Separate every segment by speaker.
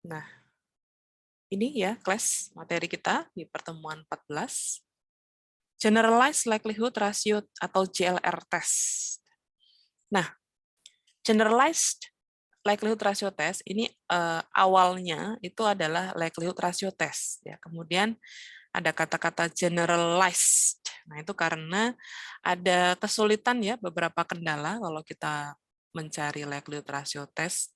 Speaker 1: Nah, ini ya kelas materi kita di pertemuan 14. Generalized Likelihood Ratio atau GLR Test. Nah, Generalized Likelihood Ratio Test ini awalnya itu adalah Likelihood Ratio Test. Ya. Kemudian ada kata-kata generalized. Nah, itu karena ada kesulitan ya, beberapa kendala kalau kita mencari likelihood ratio test,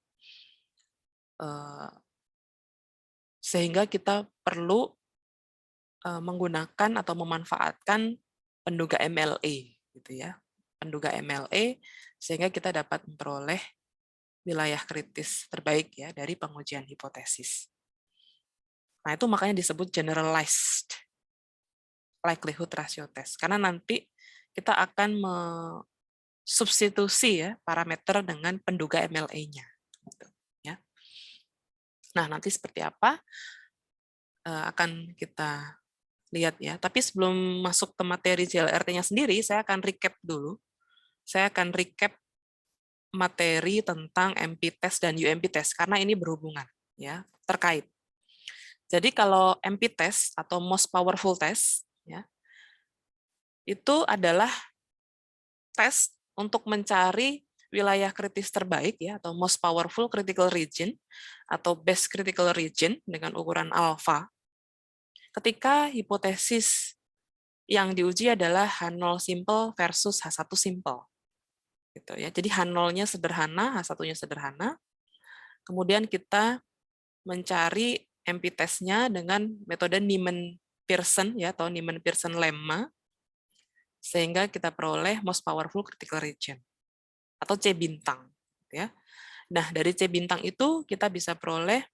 Speaker 1: sehingga kita perlu menggunakan atau memanfaatkan penduga MLE, gitu ya. Penduga MLE sehingga kita dapat memperoleh wilayah kritis terbaik ya dari pengujian hipotesis. Nah, itu makanya disebut generalized likelihood ratio test, karena nanti kita akan substitusi ya parameter dengan penduga MLE-nya. Gitu, ya. Nah, nanti seperti apa akan kita lihat ya. Tapi sebelum masuk ke materi JLRT-nya sendiri, saya akan recap dulu. Saya akan recap materi tentang MP test dan UMP test karena ini berhubungan ya, terkait. Jadi kalau MP test atau most powerful test ya, itu adalah tes untuk mencari wilayah kritis terbaik ya, atau most powerful critical region atau best critical region dengan ukuran alfa. Ketika hipotesis yang diuji adalah H0 simple versus H1 simple. Gitu ya. Jadi H0-nya sederhana, H1-nya sederhana. Kemudian kita mencari MP test-nya dengan metode Neyman-Pearson ya, atau Neyman-Pearson lemma, sehingga kita peroleh most powerful critical region atau C bintang ya. Nah, dari C bintang itu kita bisa peroleh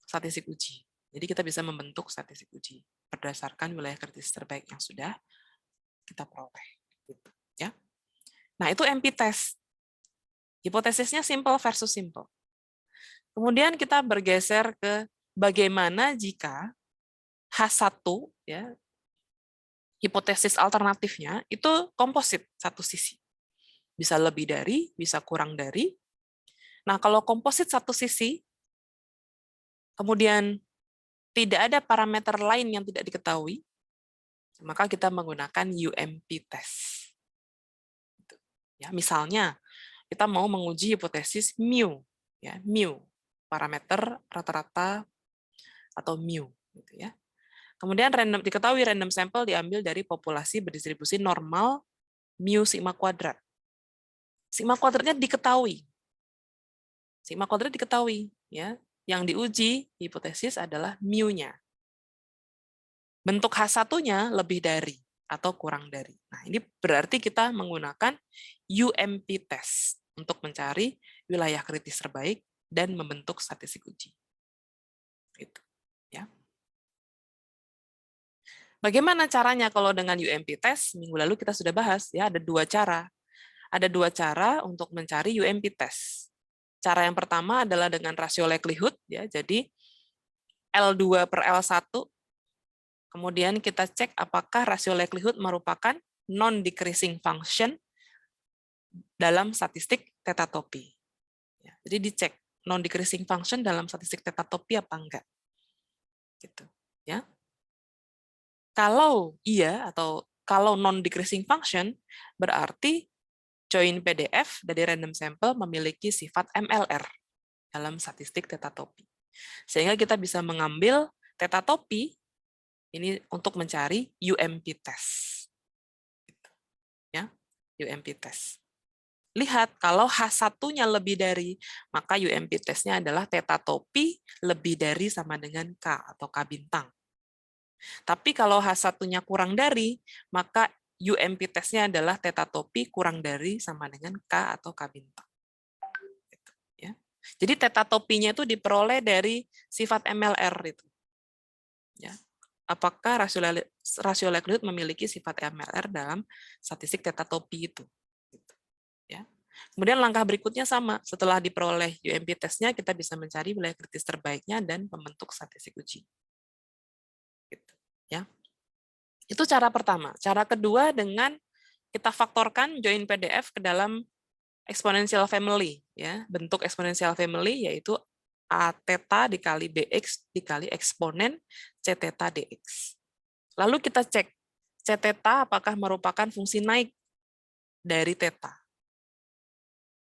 Speaker 1: statistik uji. Jadi kita bisa membentuk statistik uji berdasarkan wilayah kritis terbaik yang sudah kita peroleh gitu ya. Nah, itu MP test. Hipotesisnya simple versus simple. Kemudian kita bergeser ke bagaimana jika H1 ya, hipotesis alternatifnya itu komposit satu sisi. Bisa lebih dari, bisa kurang dari. Nah, kalau komposit satu sisi, kemudian tidak ada parameter lain yang tidak diketahui, maka kita menggunakan UMP test. Ya, misalnya, kita mau menguji hipotesis mu, ya, mu, parameter rata-rata atau mu, gitu ya. Kemudian diketahui random sampel diambil dari populasi berdistribusi normal mu sigma kuadrat. Sigma kuadratnya diketahui. Sigma kuadrat diketahui, ya. Yang diuji hipotesis adalah mu-nya. Bentuk H1-nya lebih dari atau kurang dari. Nah, ini berarti kita menggunakan UMP test untuk mencari wilayah kritis terbaik dan membentuk statistik uji. Gitu, ya. Bagaimana caranya kalau dengan UMP test? Minggu lalu kita sudah bahas, ya, ada dua cara. Ada dua cara untuk mencari UMP test. Cara yang pertama adalah dengan rasio likelihood, ya. Jadi L2 per L1, kemudian kita cek apakah rasio likelihood merupakan non-decreasing function dalam statistik tetatopi. Ya, jadi dicek non-decreasing function dalam statistik tetatopi apa enggak. Gitu, ya. Kalau iya atau kalau non-decreasing function, berarti join PDF dari random sample memiliki sifat MLR dalam statistik tetatopi. Sehingga kita bisa mengambil tetatopi ini untuk mencari UMP test. Ya, UMP test. Lihat, kalau H1-nya lebih dari, maka UMP test-nya adalah tetatopi lebih dari sama dengan K atau K bintang. Tapi kalau H1-nya kurang dari, maka UMP test-nya adalah tetatopi kurang dari sama dengan K atau K bintang. Gitu, ya. Jadi tetatopinya itu diperoleh dari sifat MLR itu. Ya. Apakah rasio likelihood memiliki sifat MLR dalam statistik tetatopi itu. Gitu, ya. Kemudian langkah berikutnya sama, setelah diperoleh UMP test-nya, kita bisa mencari wilayah kritis terbaiknya dan membentuk statistik uji. Gitu, ya. Itu cara pertama. Cara kedua dengan kita faktorkan join PDF ke dalam exponential family, ya. Bentuk exponential family yaitu A theta dikali BX dikali eksponen C theta DX. Lalu kita cek C theta apakah merupakan fungsi naik dari theta.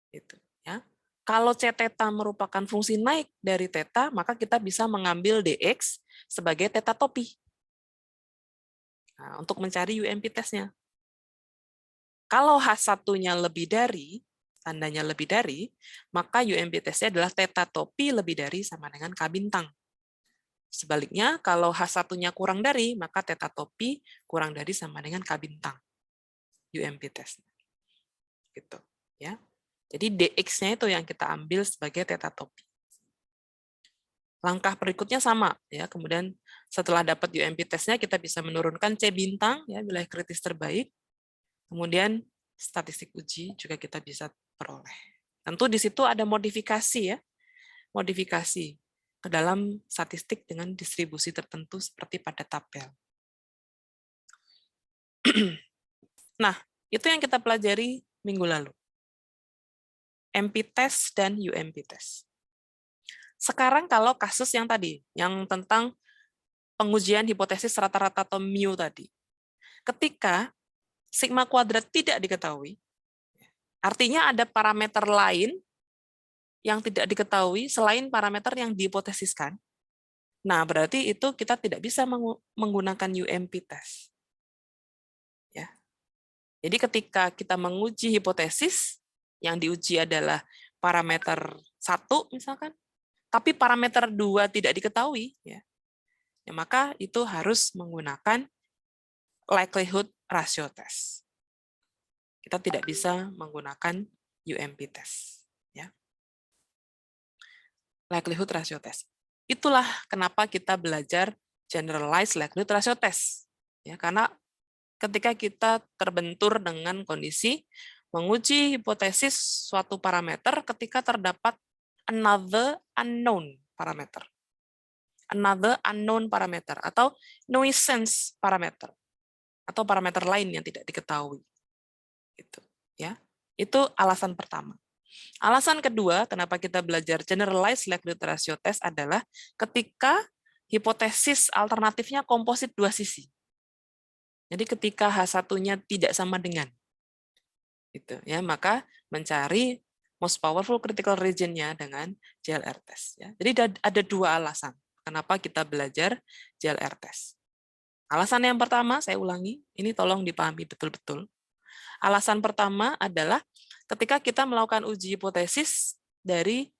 Speaker 1: Gitu, ya. Kalau C theta merupakan fungsi naik dari theta, maka kita bisa mengambil DX sebagai theta topi. Nah, untuk mencari UMP testnya. Kalau H1-nya lebih dari, tandanya lebih dari, maka UMP testnya adalah theta topi lebih dari sama dengan K bintang. Sebaliknya, kalau H1-nya kurang dari, maka theta topi kurang dari sama dengan K bintang. UMP test. Gitu, ya. Jadi DX-nya itu yang kita ambil sebagai theta topi. Langkah berikutnya sama, ya. Kemudian setelah dapat UMP testnya, kita bisa menurunkan C bintang, ya, wilayah kritis terbaik. Kemudian statistik uji juga kita bisa peroleh. Tentu di situ ada modifikasi, ya, modifikasi ke dalam statistik dengan distribusi tertentu seperti pada tabel. Nah, itu yang kita pelajari minggu lalu. MP test dan UMP test. Sekarang kalau kasus yang tadi, yang tentang pengujian hipotesis rata-rata atau mu tadi. Ketika sigma kuadrat tidak diketahui, artinya ada parameter lain yang tidak diketahui selain parameter yang dihipotesiskan. Nah, berarti itu kita tidak bisa menggunakan UMP test. Ya. Jadi ketika kita menguji hipotesis, yang diuji adalah parameter 1 misalkan, tapi parameter 2 tidak diketahui, ya, maka itu harus menggunakan likelihood ratio test. Kita tidak bisa menggunakan UMP test. Ya. Likelihood ratio test. Itulah kenapa kita belajar generalized likelihood ratio test. Ya, karena ketika kita terbentur dengan kondisi menguji hipotesis suatu parameter ketika terdapat another unknown parameter. Another unknown parameter atau nuisance parameter atau parameter lain yang tidak diketahui. Gitu, ya. Itu alasan pertama. Alasan kedua kenapa kita belajar generalized likelihood ratio test adalah ketika hipotesis alternatifnya komposit dua sisi. Jadi ketika H1-nya tidak sama dengan gitu, ya, maka mencari most powerful critical region-nya dengan JLR test, ya. Jadi ada dua alasan kenapa kita belajar JLR test. Alasan yang pertama, saya ulangi, ini tolong dipahami betul-betul. Alasan pertama adalah ketika kita melakukan uji hipotesis dari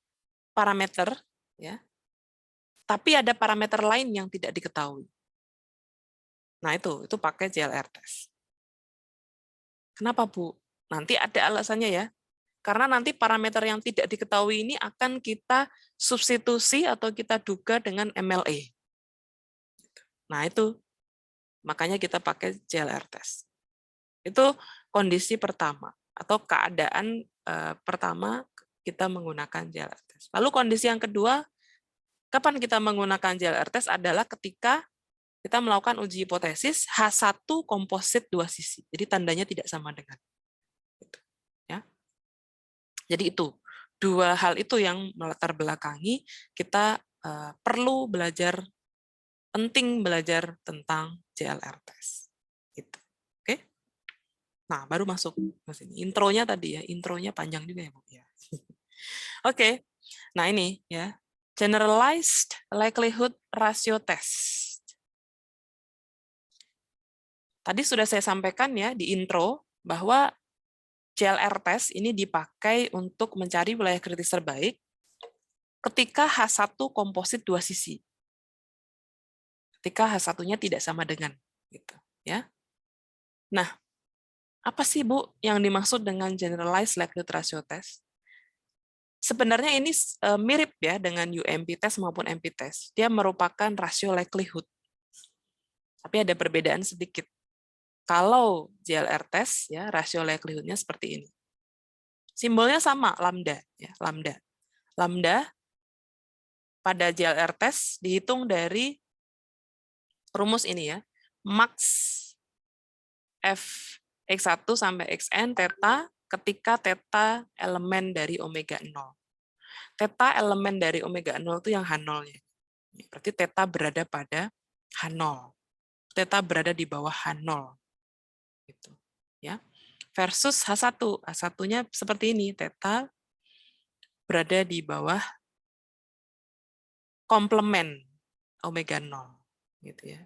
Speaker 1: parameter, ya, tapi ada parameter lain yang tidak diketahui. Nah, itu pakai JLR test. Kenapa, Bu? Nanti ada alasannya, ya. Karena nanti parameter yang tidak diketahui ini akan kita substitusi atau kita duga dengan MLE. Nah, itu makanya kita pakai JLR test. Itu kondisi pertama atau keadaan pertama kita menggunakan JLR test. Lalu kondisi yang kedua, kapan kita menggunakan JLR test adalah ketika kita melakukan uji hipotesis H1 komposit dua sisi. Jadi tandanya tidak sama dengan. Ya. Jadi itu dua hal itu yang melatar belakangi kita perlu belajar, penting belajar tentang JLR test. Gitu. Oke? Nah, baru masuk ke sini. Intronya tadi, ya, intronya panjang juga, ya, Bu, ya. Oke. Nah, ini, ya. Generalized likelihood ratio test. Tadi sudah saya sampaikan, ya, di intro bahwa JLR test ini dipakai untuk mencari wilayah kritis terbaik ketika H1 komposit dua sisi. Ketika H1-nya tidak sama dengan, gitu, ya. Nah, apa sih, Bu, yang dimaksud dengan generalized likelihood ratio test? Sebenarnya ini mirip, ya, dengan UMP test maupun MP test. Dia merupakan rasio likelihood. Tapi ada perbedaan sedikit. Kalau JLR test, ya, rasio likelihood-nya seperti ini. Simbolnya sama, lambda, ya, lambda. Lambda pada JLR test dihitung dari rumus ini, ya. Max F X1 sampai Xn theta ketika theta elemen dari omega 0. Theta elemen dari omega 0 itu yang H0-nya. Berarti theta berada pada H0. Theta berada di bawah H0. Gitu. Ya. Versus H1. H1-nya seperti ini, theta berada di bawah komplement omega 0. Gitu ya.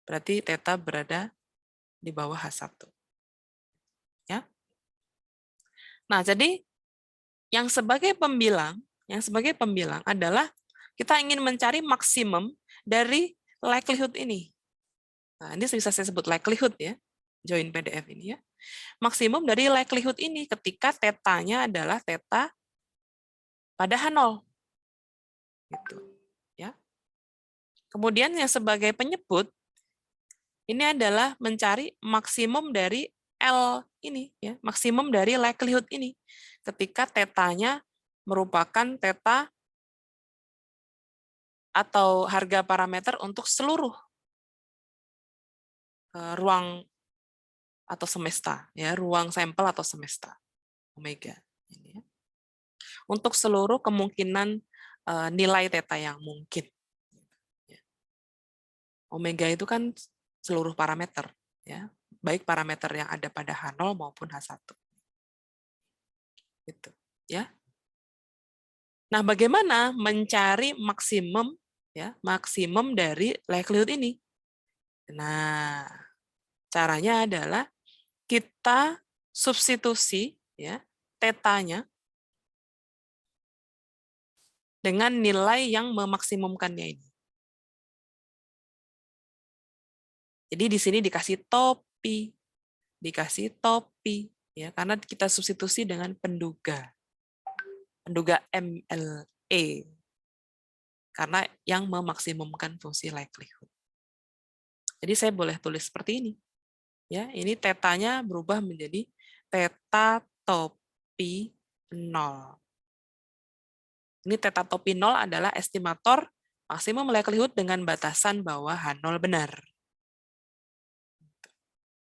Speaker 1: Berarti theta berada di bawah H1. Ya. Nah, jadi yang sebagai pembilang adalah kita ingin mencari maksimum dari likelihood ini. Nah, ini bisa saya sebut likelihood ya, join PDF ini ya. Maksimum dari likelihood ini ketika tetanya adalah theta pada H0. Gitu, ya. Kemudian yang sebagai penyebut, ini adalah mencari maksimum dari L ini, ya, maksimum dari likelihood ini. Ketika tetanya merupakan theta atau harga parameter untuk seluruh ruang atau semesta, ya, ruang sampel atau semesta omega. Ini, ya. Untuk seluruh kemungkinan nilai theta yang mungkin. Omega itu kan seluruh parameter, ya, baik parameter yang ada pada H0 maupun H1. Gitu, ya. Nah, bagaimana mencari maksimum, ya, maksimum dari likelihood ini? Nah, caranya adalah kita substitusi, ya, tetanya dengan nilai yang memaksimumkannya ini. Jadi di sini dikasih topi, ya, karena kita substitusi dengan penduga MLE, karena yang memaksimumkan fungsi likelihood. Jadi saya boleh tulis seperti ini, ya, ini tetanya berubah menjadi theta topi 0. Ini theta topi 0 adalah estimator maksimum likelihood dengan batasan bahwa H0 benar.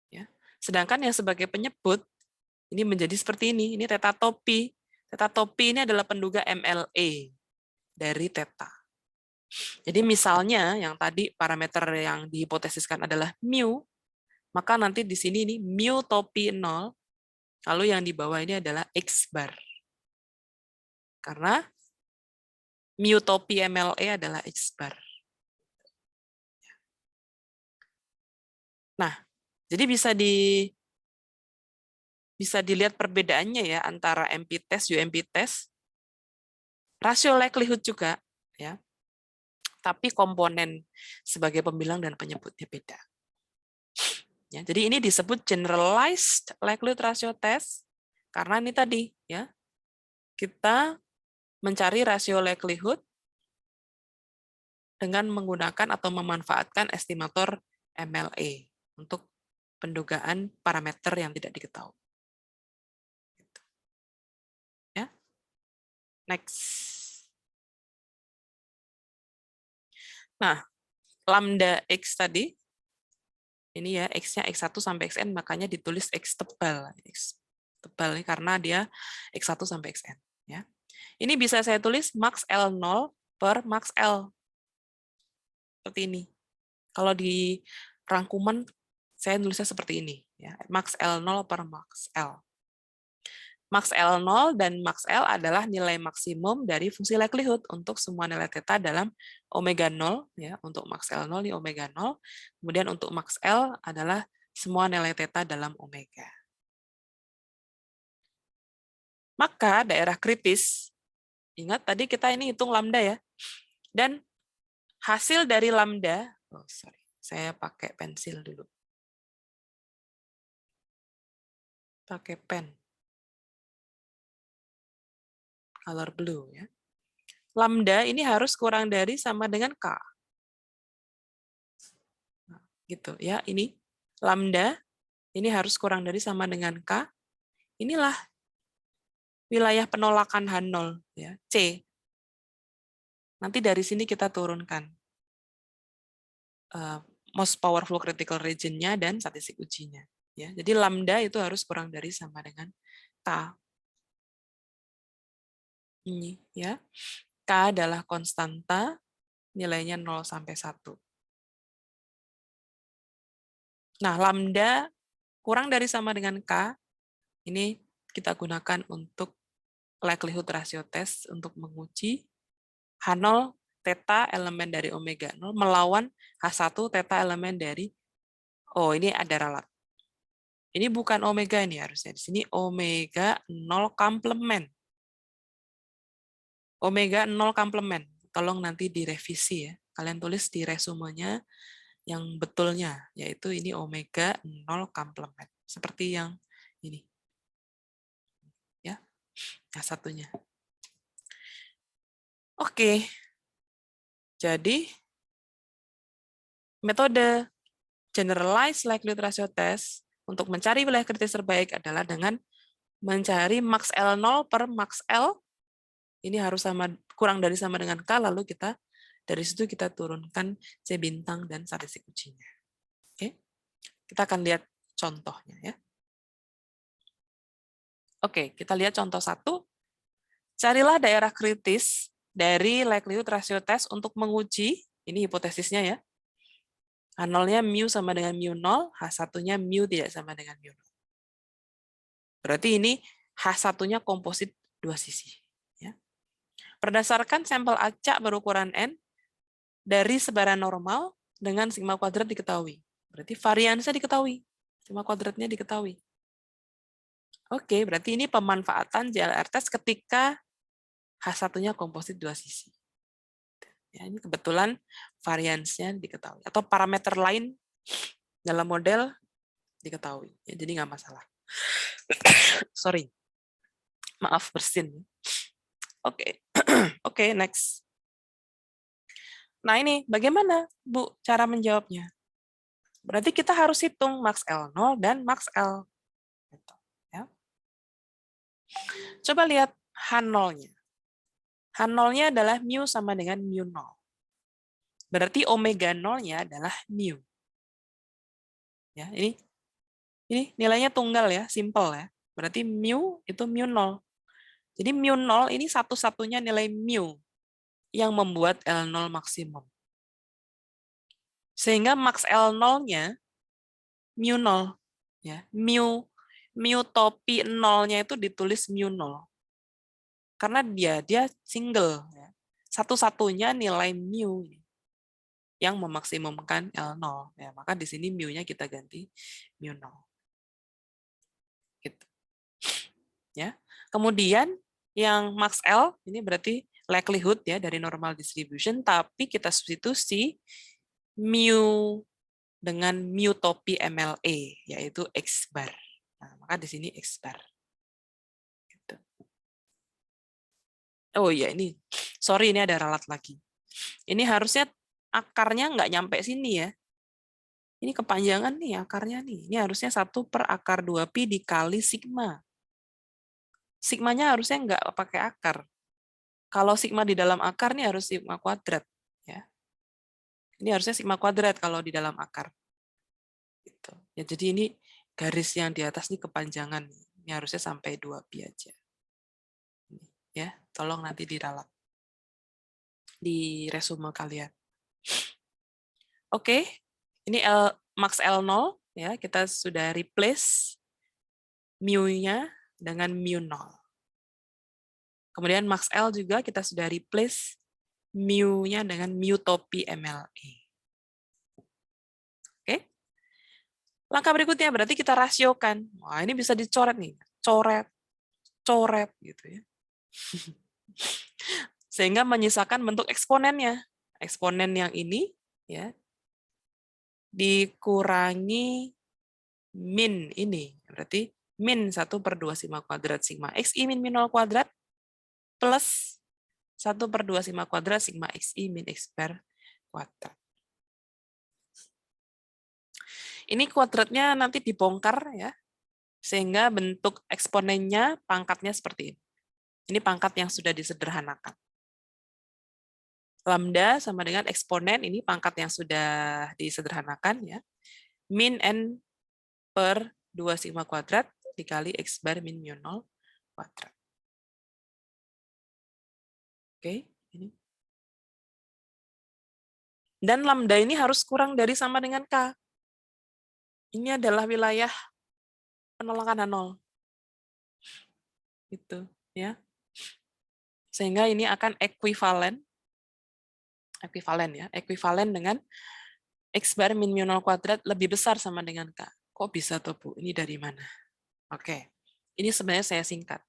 Speaker 1: Ya. Sedangkan yang sebagai penyebut, ini menjadi seperti ini theta topi. Theta topi ini adalah penduga MLE dari theta. Jadi misalnya yang tadi parameter yang dihipotesiskan adalah mu, maka nanti di sini ini mu topi 0, lalu yang di bawah ini adalah X bar. Karena mu topi MLE adalah X bar. Nah, jadi bisa dilihat perbedaannya ya antara MP test, UMP test, rasio likelihood juga, ya. Tapi komponen sebagai pembilang dan penyebutnya beda. Ya, jadi ini disebut generalized likelihood ratio test karena ini tadi, ya, kita mencari rasio likelihood dengan menggunakan atau memanfaatkan estimator MLE untuk pendugaan parameter yang tidak diketahui. Ya, next. Nah, lambda X tadi, ini ya, X-nya X1 sampai Xn, makanya ditulis X tebal. X tebal ini karena dia X1 sampai Xn. Ya. Ini bisa saya tulis max L0 per max L. Seperti ini. Kalau di rangkuman, saya nulisnya seperti ini. Ya. Max L0 per max L. Max L0 dan max L adalah nilai maksimum dari fungsi likelihood untuk semua nilai theta dalam omega 0, ya, untuk max L0 di omega 0. Kemudian untuk max L adalah semua nilai theta dalam omega. Maka daerah kritis, ingat tadi kita ini hitung lambda ya, dan hasil dari lambda, saya pakai pensil dulu. Pakai pen. Color blue ya. Lambda ini harus kurang dari sama dengan K. Nah, gitu ya, ini lambda ini harus kurang dari sama dengan K. Inilah wilayah penolakan H0 ya, C. Nanti dari sini kita turunkan most powerful critical region-nya dan statistik ujinya ya. Jadi lambda itu harus kurang dari sama dengan K. Ini ya. K adalah konstanta, nilainya 0 sampai 1. Nah, lambda kurang dari sama dengan K, ini kita gunakan untuk likelihood ratio test untuk menguji H0 theta elemen dari omega 0 melawan H1 theta elemen dari, oh ini ada ralat. Ini bukan omega ini harusnya, di sini omega 0 komplement. Omega 0 komplement. Tolong nanti direvisi ya. Kalian tulis di resumenya yang betulnya, yaitu ini omega 0 komplement. Seperti yang ini. Ya, yang satunya. Oke. Jadi, metode generalized likelihood ratio test untuk mencari wilayah kritis terbaik adalah dengan mencari max L0 per max L. Ini harus sama kurang dari sama dengan K, lalu kita dari situ kita turunkan C bintang dan statistik ujinya. Oke. Kita akan lihat contohnya ya. Oke, kita lihat contoh 1. Carilah daerah kritis dari likelihood ratio test untuk menguji, ini hipotesisnya ya. H0-nya mu sama dengan mu 0, H1-nya mu tidak sama dengan mu 0. Berarti ini H1-nya komposit dua sisi. Ya. Berdasarkan sampel acak berukuran N, dari sebaran normal dengan sigma kuadrat diketahui. Berarti variansnya diketahui. Sigma kuadratnya diketahui. Oke, berarti ini pemanfaatan JLR test ketika H1-nya komposit dua sisi. Ya, ini kebetulan variansnya diketahui. Atau parameter lain dalam model diketahui. Ya, jadi nggak masalah. Sorry. Maaf, bersin. Oke. Oke, next. Nah ini, bagaimana Bu cara menjawabnya? Berarti kita harus hitung max L0 dan max L. Gitu, ya. Coba lihat H0-nya. H0-nya adalah mu sama dengan mu 0. Berarti omega 0-nya adalah mu. Ya, ini nilainya tunggal ya, simple ya. Berarti mu itu mu 0. Jadi mu 0 ini satu-satunya nilai mu yang membuat L0 maksimum. Sehingga max L0-nya mu 0. Ya, mu topi 0-nya itu ditulis mu 0. Karena dia single. Ya. Satu-satunya nilai mu yang memaksimumkan L0. Ya, maka di sini mu-nya kita ganti mu 0. Gitu. Ya. Kemudian yang max L ini berarti likelihood ya dari normal distribution, tapi kita substitusi mu dengan mu topi MLE yaitu X bar. Nah, maka di sini X bar. Gitu. Oh iya ini, sorry ini ada ralat lagi. Ini harusnya akarnya nggak nyampe sini ya. Ini kepanjangan nih akarnya nih. Ini harusnya 1 per akar 2pi dikali sigma. Sigmanya harusnya nggak pakai akar. Kalau sigma di dalam akar nih harus sigma kuadrat. Ya. Ini harusnya sigma kuadrat kalau di dalam akar. Gitu. Ya, jadi ini garis yang di atas nih kepanjangan. Ini harusnya sampai 2pi aja. Ya, tolong nanti diralat di resume kalian. Oke, ini max L0 ya, kita sudah replace mu-nya dengan mu 0. Kemudian max L juga kita sudah replace mu-nya dengan mu topi MLE. Oke. Langkah berikutnya berarti kita rasiokan. Wah, ini bisa dicoret nih. Coret gitu ya. Sehingga menyisakan bentuk eksponennya. Eksponen yang ini ya dikurangi min ini. Berarti min 1 per 2 sigma kuadrat sigma xi min 0 kuadrat plus 1 per 2 sigma kuadrat sigma xi min x bar kuadrat. Ini kuadratnya nanti dibongkar ya, sehingga bentuk eksponennya pangkatnya seperti ini. Ini pangkat yang sudah disederhanakan. Lambda sama dengan eksponen, ini pangkat yang sudah disederhanakan ya. Min n per 2 sigma kuadrat dikali x bar min mu 0 kuadrat. Oke, ini. Dan lambda ini harus kurang dari sama dengan K. Ini adalah wilayah penolakan H0. Gitu, ya. Sehingga ini akan ekuivalen dengan X bar min mu 0 kuadrat lebih besar sama dengan K. Kok bisa tuh, Bu? Ini dari mana? Oke, ini sebenarnya saya singkat.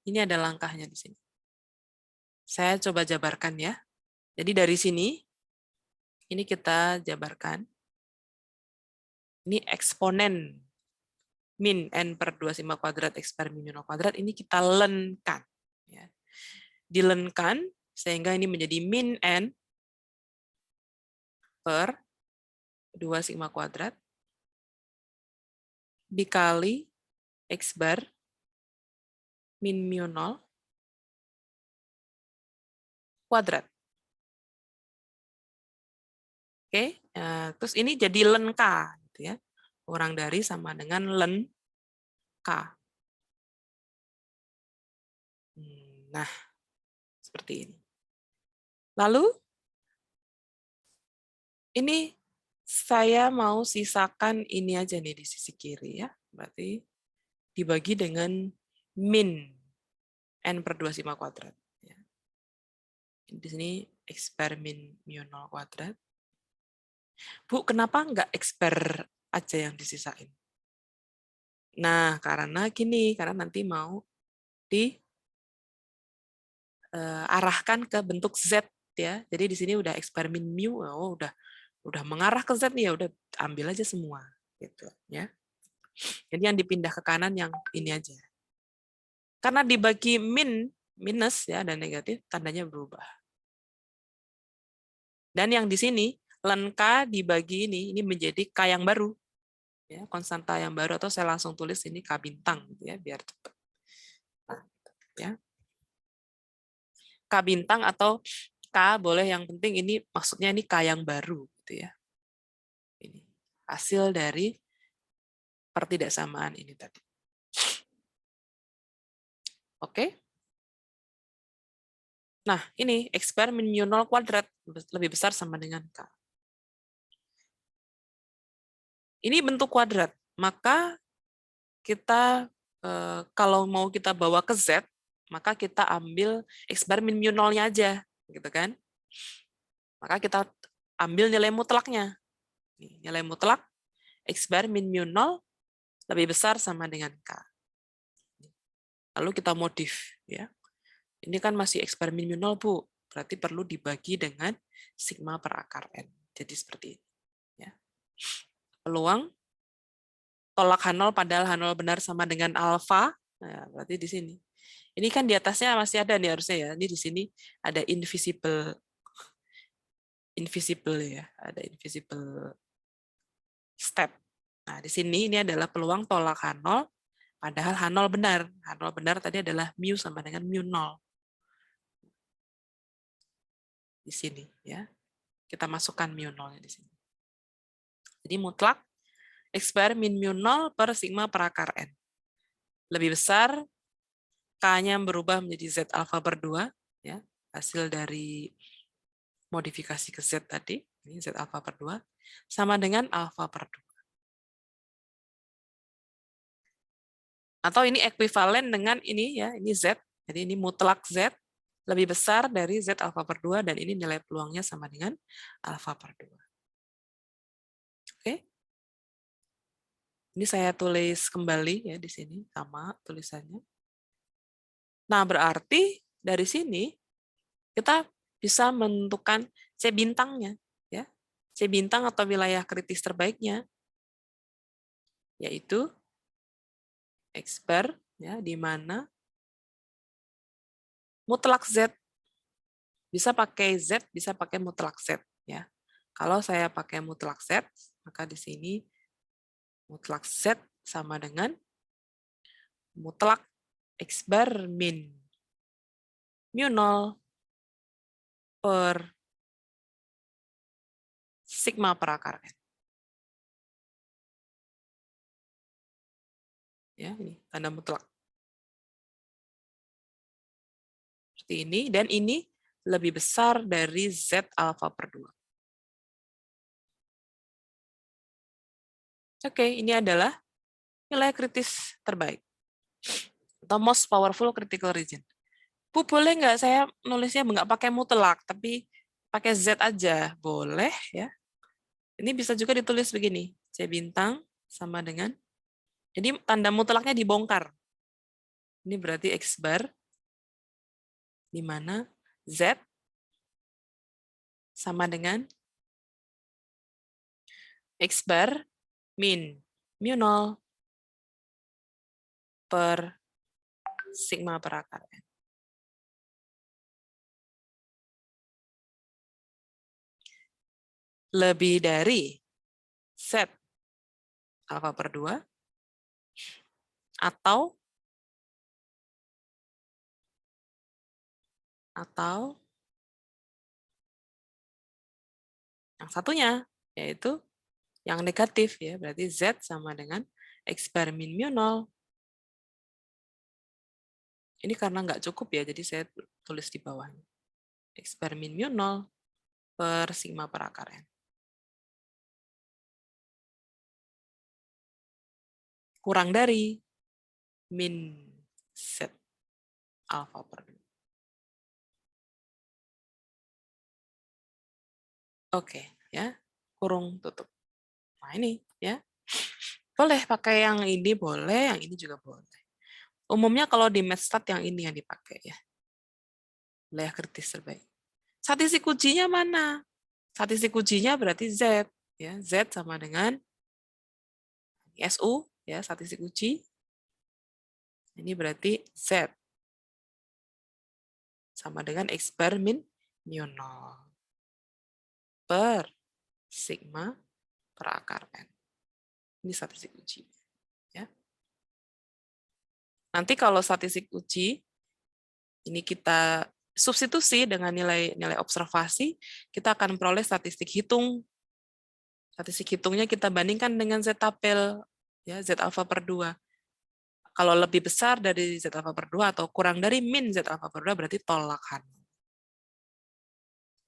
Speaker 1: Ini ada langkahnya di sini. Saya coba jabarkan ya. Jadi dari sini, ini kita jabarkan. Ini eksponen min n per 2 sigma kuadrat X bar min mu 0 kuadrat, ini kita lenkan. Ya. Dilenkan, sehingga ini menjadi min n per 2 sigma kuadrat dikali X bar min mu 0 kuadrat. Oke, terus ini jadi len K, gitu ya. Kurang dari sama dengan len K. Nah, seperti ini. Lalu, ini saya mau sisakan ini aja nih di sisi kiri ya. Berarti dibagi dengan min n per 2 sigma kuadrat. Ya. Di sini X bar min mu 0 kuadrat. Bu, kenapa nggak X bar aja yang disisain? Nah, karena gini, karena nanti mau diarahkan ke bentuk Z ya. Jadi di sini udah X bar min mu, oh, udah mengarah ke Z nih ya, udah ambil aja semua gitu ya. Jadi yang dipindah ke kanan yang ini aja. Karena dibagi minus ya dan negatif, tandanya berubah. Dan yang di sini len K dibagi ini menjadi K yang baru. Ya, konstanta yang baru, atau saya langsung tulis ini K bintang gitu ya, biar cepat. Nah, ya. K bintang atau K boleh, yang penting ini maksudnya ini K yang baru gitu ya. Ini hasil dari pertidaksamaan ini tadi. Oke. Nah, ini X bar min mu 0 kuadrat lebih besar sama dengan K. Ini bentuk kuadrat, maka kita kalau mau kita bawa ke Z, maka kita ambil X bar min mu 0-nya aja, gitu kan? Maka kita ambil nilai mutlaknya. Nilai mutlak X bar min mu 0 lebih besar sama dengan K. Lalu kita modif, ya. Ini kan masih X bar min mu 0, Bu. Berarti perlu dibagi dengan sigma per akar N. Jadi seperti ini. Ya. Peluang tolak H0 padahal H0 benar sama dengan alfa. Nah, berarti di sini. Ini kan di atasnya masih ada nih harusnya ya. Ini di sini ada invisible ya, ada invisible step. Nah, di sini ini adalah peluang tolak H0 padahal H0 benar. H0 benar tadi adalah mu sama dengan mu 0. Di sini ya. Kita masukkan mu 0 di sini. Jadi mutlak X bar min mu 0 per sigma per akar N. Lebih besar, K-nya berubah menjadi Z alfa per 2, ya, hasil dari modifikasi ke Z tadi, ini Z alfa per 2, sama dengan alfa per 2. Atau ini ekuivalen dengan ini ya, ini Z, jadi ini mutlak Z lebih besar dari Z alfa per 2, dan ini nilai peluangnya sama dengan alfa per 2. Oke. Ini saya tulis kembali ya di sini, sama tulisannya. Nah, berarti dari sini kita bisa menentukan C bintangnya, ya. C bintang atau wilayah kritis terbaiknya, yaitu X bar, ya, di mana mutlak Z bisa pakai Z, bisa pakai mutlak Z, ya. Kalau saya pakai mutlak Z, maka di sini mutlak Z sama dengan mutlak X bar min mu 0 per sigma per akar N. Ya, ini tanda mutlak. Seperti ini, dan ini lebih besar dari Z alfa per 2. Oke, ini adalah nilai kritis terbaik. Atau most powerful critical region. Bu, boleh nggak saya nulisnya nggak pakai mutlak, tapi pakai Z aja? Boleh ya. Ini bisa juga ditulis begini. C bintang sama dengan, jadi tanda mutlaknya dibongkar. Ini berarti X bar, di mana Z sama dengan X bar min mu 0 per sigma per akar N. Lebih dari Z alfa per 2 atau yang satunya, yaitu yang negatif ya, berarti Z sama dengan X bar min mu 0. Ini karena nggak cukup ya, jadi saya tulis di bawahnya. X bar min mu 0 per sigma per akar N. Kurang dari min Z alfa per 2. Oke, ya. Kurung tutup. Nah, ini ya. Boleh pakai yang ini, boleh, yang ini juga boleh. Umumnya kalau di MathStat yang ini yang dipakai ya. Wilayah kritis terbaik. Statistik ujinya mana? Statistik ujinya berarti Z, ya. Z sama dengan SU, ya, statistik uji. Ini berarti Z sama dengan X bar min mu 0 per sigma per akar N. Ini statistik uji. Ya. Nanti kalau statistik uji, ini kita substitusi dengan nilai observasi, kita akan peroleh statistik hitung. Statistik hitungnya kita bandingkan dengan Z tabel, ya, Z alfa per 2. Kalau lebih besar dari Z alfa per 2 atau kurang dari min Z alfa per 2 berarti tolakan.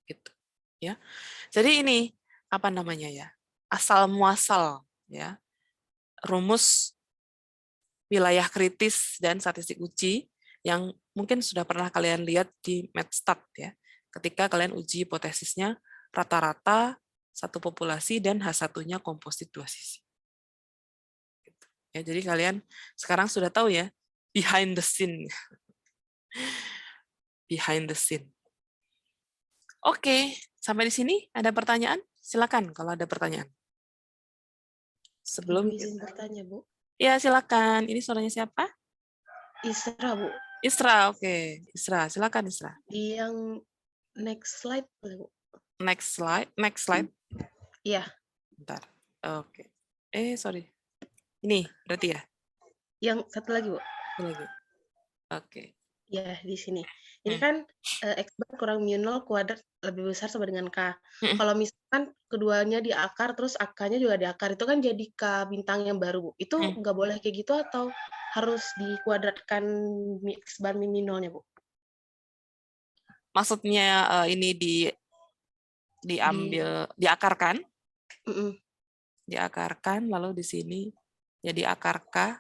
Speaker 1: Gitu. Ya. Jadi ini apa namanya ya? Asal muasal ya. Rumus wilayah kritis dan statistik uji yang mungkin sudah pernah kalian lihat di MathStat ya. Ketika kalian uji hipotesisnya rata-rata satu populasi dan H1-nya komposit dua sisi. Ya, jadi kalian sekarang sudah tahu ya behind the scene. Behind the scene. Oke, sampai di sini ada pertanyaan? Silakan kalau ada pertanyaan. Sebelum
Speaker 2: izin bertanya, Bu.
Speaker 1: Ya, silakan. Ini suaranya siapa?
Speaker 2: Isra, Bu.
Speaker 1: Isra, oke. Isra, silakan Isra.
Speaker 2: Di yang next slide, Bu.
Speaker 1: Next slide.
Speaker 2: Iya.
Speaker 1: Bentar. Oke. Sorry. Ini berarti ya?
Speaker 2: Yang satu lagi, Bu.
Speaker 1: Satu lagi. Oke.
Speaker 2: Ya, di sini. Ini kan X bar kurang mu 0 kuadrat lebih besar sama dengan K. Kalau misalkan keduanya di akar, terus AK-nya juga di akar, itu kan jadi K bintang yang baru, Bu. Itu nggak boleh kayak gitu atau harus dikuadratkan X bar min 0-nya, Bu?
Speaker 1: Maksudnya ini diambil, diakarkan? Diakarkan, lalu di sini jadi akar K.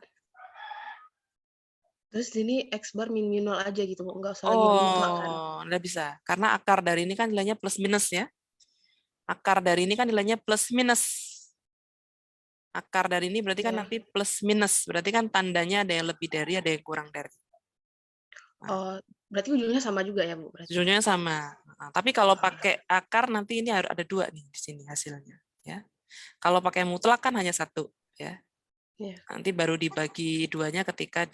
Speaker 2: Terus ini X bar min mu 0 aja gitu, Bu. Nggak usah lagi dimutlakan.
Speaker 1: Oh, nggak bisa. Karena akar dari ini kan nilainya plus minus ya. Akar dari ini kan nilainya plus minus. Akar dari ini berarti kan nanti plus minus. Berarti kan tandanya ada yang lebih dari, ada yang kurang dari. Nah,
Speaker 2: Oh, berarti ujungnya sama juga ya, Bu?
Speaker 1: ujungnya sama. Nah, tapi kalau pakai akar nanti ini harus ada dua nih di sini hasilnya. Ya. Kalau pakai mutlak kan hanya satu. Ya. Nanti baru dibagi duanya ketika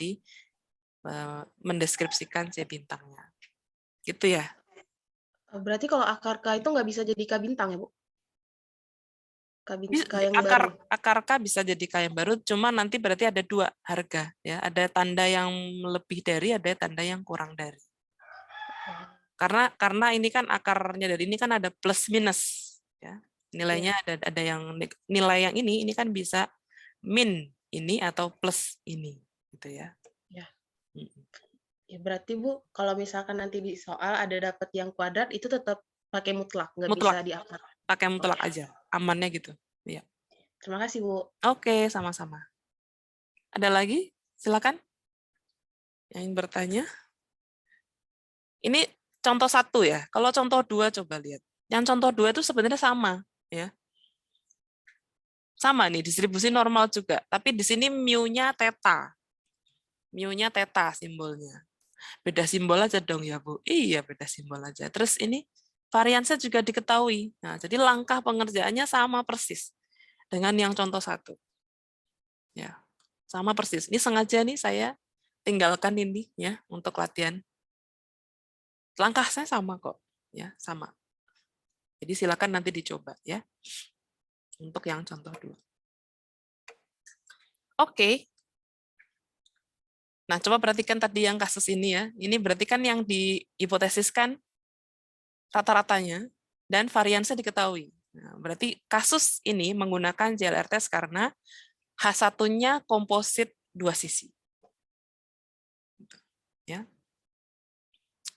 Speaker 1: mendeskripsikan C bintangnya. Gitu ya.
Speaker 2: Berarti kalau akar K itu nggak bisa jadi K bintang ya, Bu? K yang baru.
Speaker 1: Akar K bisa jadi K yang baru, cuma nanti berarti ada dua harga. Ya. Ada tanda yang lebih dari, ada tanda yang kurang dari. Karena ini kan akarnya dari ini kan ada plus minus. Ya. Nilainya ada yang nilai yang ini kan bisa min ini atau plus ini. Gitu ya.
Speaker 2: Ya, berarti Bu, kalau misalkan nanti di soal ada dapat yang kuadrat, itu tetap pakai mutlak, nggak
Speaker 1: Mutlak,
Speaker 2: bisa diakar?
Speaker 1: pakai
Speaker 2: Oh
Speaker 1: mutlak
Speaker 2: ya,
Speaker 1: aja, amannya gitu. Ya.
Speaker 2: terima kasih Bu.
Speaker 1: Oke, sama-sama. Ada lagi? Silakan yang ingin bertanya. Ini contoh 1 ya. Kalau contoh 2 coba lihat. Yang contoh 2 itu sebenarnya sama, ya. Sama nih, distribusi normal juga, tapi di sini mu-nya theta. Mu-nya theta simbolnya. Beda simbol aja dong ya, Bu. Iya, beda simbol aja. Terus ini variansnya juga diketahui. Nah, jadi langkah pengerjaannya sama persis dengan yang contoh 1. Ya, sama persis. Ini sengaja nih saya tinggalkan ini ya untuk latihan. Langkah saya sama kok, ya, sama. Jadi silakan nanti dicoba ya untuk yang contoh 2. Oke. Nah, coba perhatikan tadi yang kasus ini ya. Ini berarti kan yang dihipotesiskan rata-ratanya dan variansnya diketahui. Nah, berarti kasus ini menggunakan JLR test karena H1-nya komposit 2 sisi. Ya.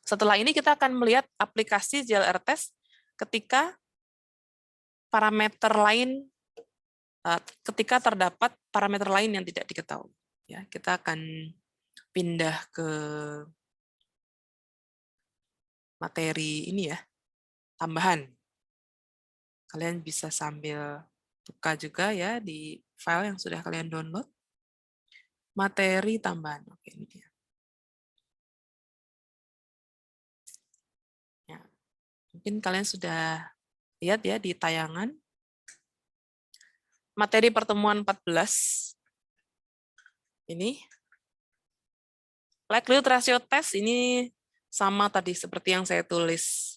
Speaker 1: Setelah ini kita akan melihat aplikasi JLR test ketika parameter lain, ketika terdapat parameter lain yang tidak diketahui. Ya, kita akan pindah ke materi ini ya, tambahan. Kalian bisa sambil buka juga ya di file yang sudah kalian download. Materi tambahan. Oke, ini dia. Ya. Mungkin kalian sudah lihat ya di tayangan. Materi pertemuan 14. Ini. Likelihood ratio test ini sama tadi seperti yang saya tulis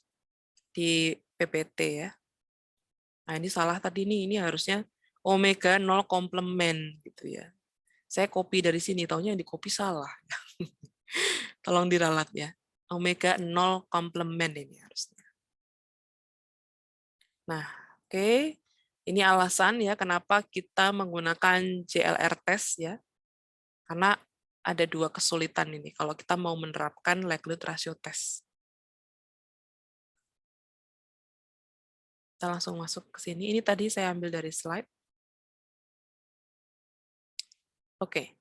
Speaker 1: di PPT ya. Nah, ini salah tadi nih. Ini harusnya omega 0 komplement gitu ya. Saya copy dari sini, taunya yang di copy salah. Tolong diralat ya. Omega 0 komplement ini harusnya. Nah, oke. Ini alasan ya kenapa kita menggunakan JLR test ya. Karena ada 2 kesulitan ini kalau kita mau menerapkan likelihood ratio test. Kita langsung masuk ke sini. Ini tadi saya ambil dari slide. Oke.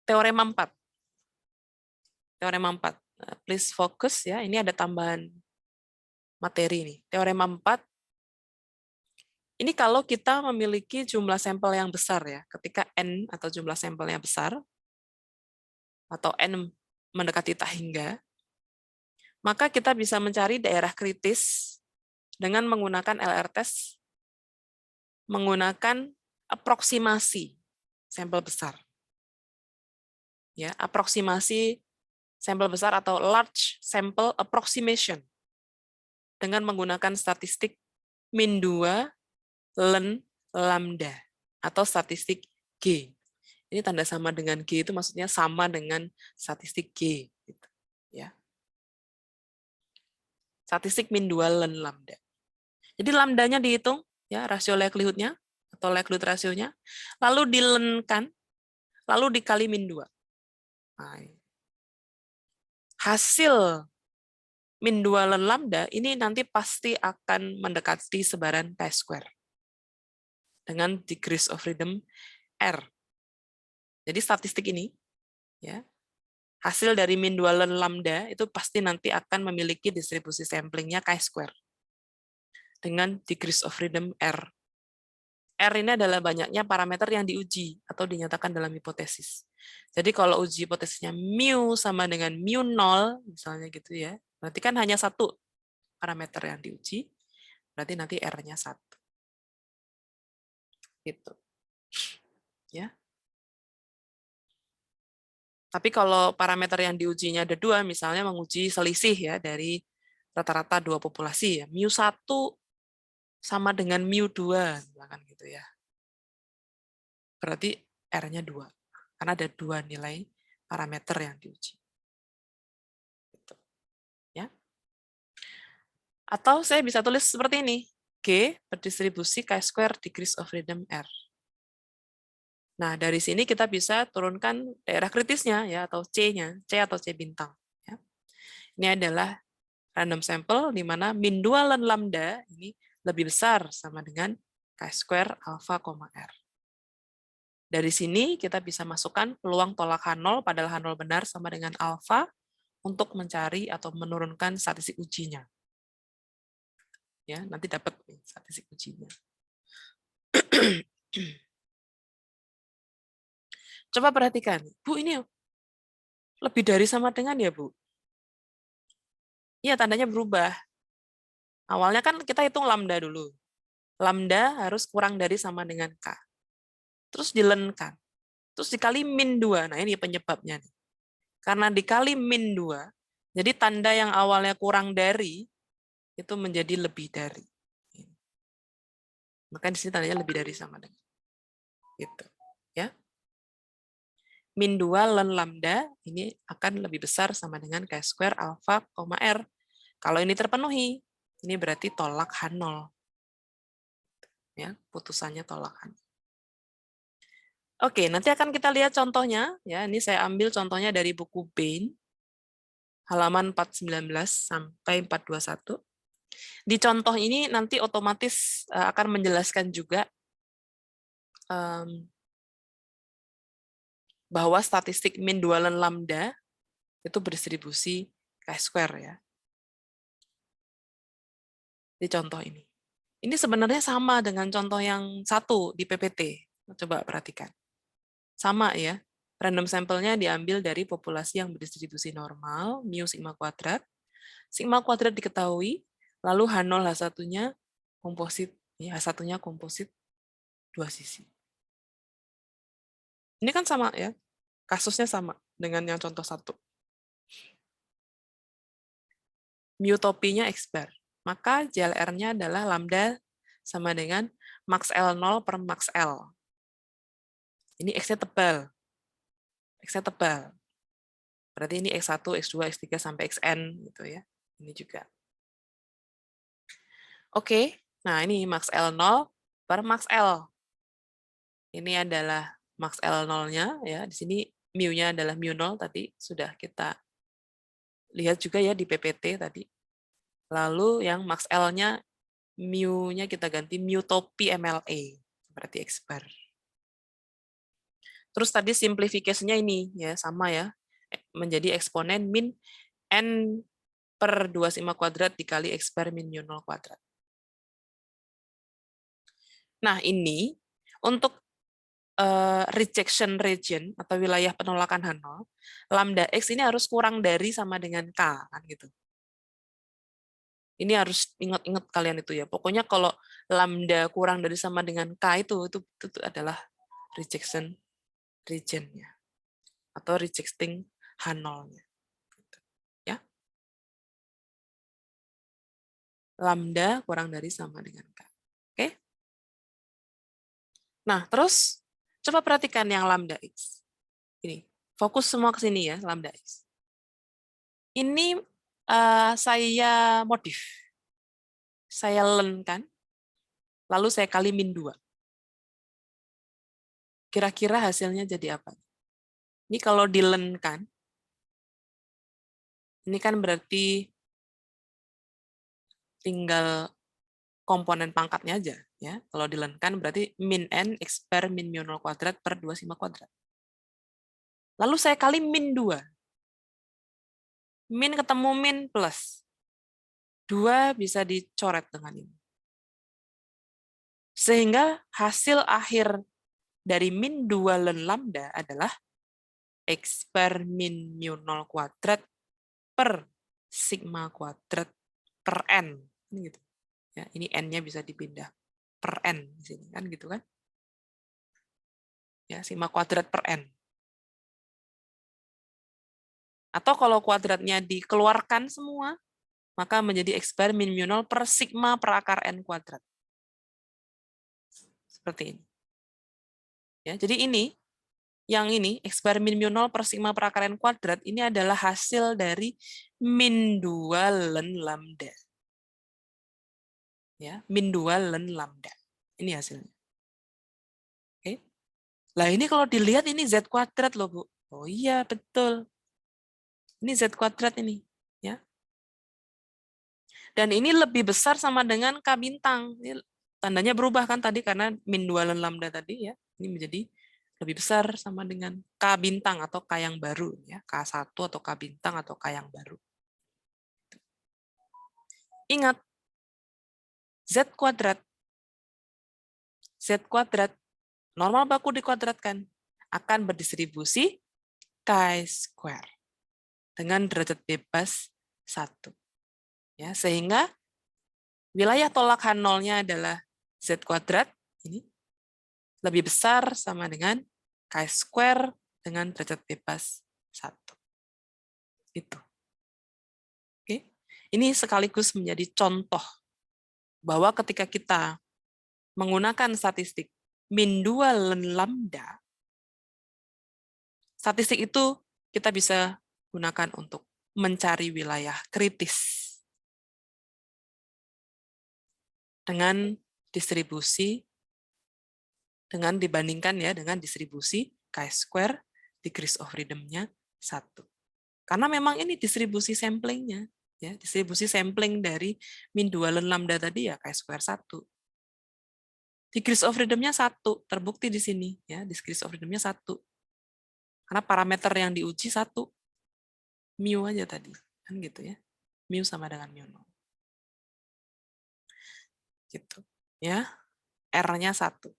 Speaker 1: Teorema 4. Teorema 4. Please fokus ya. Ini ada tambahan materi nih. Teorema 4. Ini kalau kita memiliki jumlah sampel yang besar ya. Ketika N atau jumlah sampelnya besar, atau N mendekati tak hingga, maka kita bisa mencari daerah kritis dengan menggunakan LR test, menggunakan aproksimasi sampel besar. Ya, aproksimasi sampel besar atau large sample approximation dengan menggunakan statistik min 2 len lambda atau statistik G. Ini tanda sama dengan G itu maksudnya sama dengan statistik G. Gitu, ya. Statistik min 2 len lambda. Jadi lambdanya dihitung, ya rasio likelihood-nya atau likelihood rasionya, lalu dilenkan, lalu dikali min 2. Nah, hasil min 2 len lambda ini nanti pasti akan mendekati sebaran chi-square dengan degrees of freedom R. Jadi statistik ini, ya, hasil dari min 2 len lambda itu pasti nanti akan memiliki distribusi samplingnya chi-square dengan degrees of freedom R. R ini adalah banyaknya parameter yang diuji atau dinyatakan dalam hipotesis. Jadi kalau uji hipotesisnya mu sama dengan mu 0, misalnya gitu ya, berarti kan hanya 1 parameter yang diuji, berarti nanti R-nya 1. Gitu. Ya. Tapi kalau parameter yang diujinya ada 2, misalnya menguji selisih ya dari rata-rata 2 populasi ya. Mu1 sama dengan mu2, misalkan gitu ya. Berarti R-nya 2. Karena ada 2 nilai parameter yang diuji. Gitu. Ya. Atau saya bisa tulis seperti ini. G berdistribusi chi-square degrees of freedom R. Nah, dari sini kita bisa turunkan daerah kritisnya ya, atau C-nya, C atau C bintang. Ya. Ini adalah random sample di mana min 2 ln lambda ini lebih besar sama dengan chi-square alpha, R. Dari sini kita bisa masukkan peluang tolak H0 padahal H0 benar sama dengan alpha untuk mencari atau menurunkan statistik ujinya. Ya, nanti dapat statistik ujinya. Coba perhatikan, Bu, ini lebih dari sama dengan ya, Bu? Iya, tandanya berubah. Awalnya kan kita hitung lambda dulu. Lambda harus kurang dari sama dengan K. Terus dilenkan. Terus dikali min 2. Nah, ini penyebabnya. Karena dikali min 2, jadi tanda yang awalnya kurang dari, itu menjadi lebih dari. Maka di sini tandanya lebih dari sama dengan. Gitu. Ya. Min 2 ln lambda ini akan lebih besar sama dengan chi-square alpha, R. Kalau ini terpenuhi, ini berarti tolak H0. Ya, putusannya tolak H0. Oke, nanti akan kita lihat contohnya. Ya, ini saya ambil contohnya dari buku Bain, halaman 419 sampai 421. Di contoh ini nanti otomatis akan menjelaskan juga bahwa statistik min 2 ln lambda itu berdistribusi chi-square ya. Di contoh ini. Ini sebenarnya sama dengan contoh yang satu di PPT. Coba perhatikan. Sama ya. Random sampel-nya diambil dari populasi yang berdistribusi normal, mu sigma kuadrat. Sigma kuadrat diketahui, lalu H0 H1-nya komposit, ya, H1-nya komposit dua sisi. Ini kan sama ya. Kasusnya sama dengan yang contoh satu. Mu topinya X bar. Maka JLR-nya adalah lambda sama dengan max L0 per max L. Ini X-nya tebal. X-nya tebal. Berarti ini X1, X2, X3 sampai Xn gitu ya. Ini juga. Oke. Nah, ini max L0 per max L. Ini adalah max L0-nya ya. Di sini mu-nya adalah mu0 tadi sudah kita lihat juga ya di PPT tadi. Lalu yang max L-nya mu-nya kita ganti mu topi MLA berarti X bar. Terus tadi simplifikasinya ini ya sama ya, menjadi eksponen min n per 2 sigma kuadrat dikali X bar min mu 0 kuadrat. Nah, ini untuk rejection region atau wilayah penolakan H0, lambda X ini harus kurang dari sama dengan K kan gitu. Ini harus ingat-ingat kalian itu ya. Pokoknya kalau lambda kurang dari sama dengan K itu adalah rejection region-nya atau rejecting H0-nya. Ya. Lambda kurang dari sama dengan K. Oke? Nah, terus coba perhatikan yang lambda X. Ini, fokus semua ke sini ya, lambda X. Ini saya modif. Saya lenkan, lalu saya kali min 2. Kira-kira hasilnya jadi apa? Ini kalau dilenkan, ini kan berarti tinggal komponen pangkatnya aja. Ya. Kalau dilenkan berarti min n X bar min mu 0 kuadrat per 2 sigma kuadrat. Lalu saya kali min 2. Min ketemu min plus. 2 bisa dicoret dengan ini. Sehingga hasil akhir dari min 2 ln lambda adalah X bar min mu 0 kuadrat per sigma kuadrat per n. Ini gitu. Ya, ini n-nya bisa dipindah per n di sini kan gitu kan? Ya, sigma kuadrat per n. Atau kalau kuadratnya dikeluarkan semua, maka menjadi X bar min mu 0 per sigma per akar n kuadrat. Seperti ini. Ya, jadi ini, yang ini, X bar min mu 0 per sigma per akar n kuadrat, ini adalah hasil dari min 2 ln lambda. Ya, min 2 ln lambda. Ini hasilnya. Oke. Lah ini kalau dilihat ini Z kuadrat loh, Bu. Oh iya, betul. Ini Z kuadrat ini, ya. Dan ini lebih besar sama dengan K bintang. Ini tandanya berubah kan tadi karena min 2 ln lambda tadi ya. Ini menjadi lebih besar sama dengan K bintang atau K yang baru ya. K1 atau K bintang atau K yang baru. Ingat, Z kuadrat normal baku dikuadratkan akan berdistribusi chi-square dengan derajat bebas 1. Ya, sehingga wilayah tolak H0-nya adalah Z kuadrat ini lebih besar sama dengan chi-square dengan derajat bebas 1. Itu. Oke. Ini sekaligus menjadi contoh bahwa ketika kita menggunakan statistik min 2 ln lambda, statistik itu kita bisa gunakan untuk mencari wilayah kritis dengan distribusi, dengan dibandingkan ya dengan distribusi chi-square degrees of freedom-nya 1. Karena memang ini distribusi sampling-nya, ya, distribusi sampling dari min 2 ln lambda tadi ya chi-square 1. Degrees of freedom-nya 1, terbukti di sini ya, degrees of freedom-nya 1. Karena parameter yang diuji 1. Mu aja tadi, kan gitu ya. Mu sama dengan mu 0. Gitu. Ya. R-nya 1.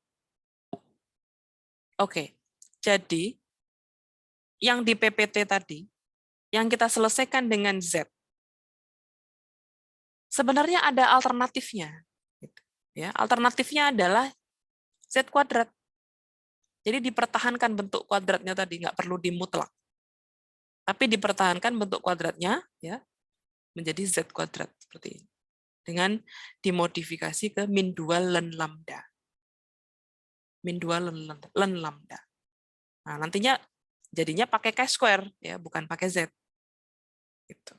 Speaker 1: Oke. Jadi yang di PPT tadi yang kita selesaikan dengan Z. Sebenarnya ada alternatifnya. Ya, alternatifnya adalah Z kuadrat. Jadi dipertahankan bentuk kuadratnya tadi, nggak perlu dimutlak. Tapi dipertahankan bentuk kuadratnya ya menjadi Z kuadrat seperti ini. Dengan dimodifikasi ke min 2 ln lambda. Min 2 ln lambda. Nah, nantinya jadinya pakai chi-square ya, bukan pakai Z. Gitu.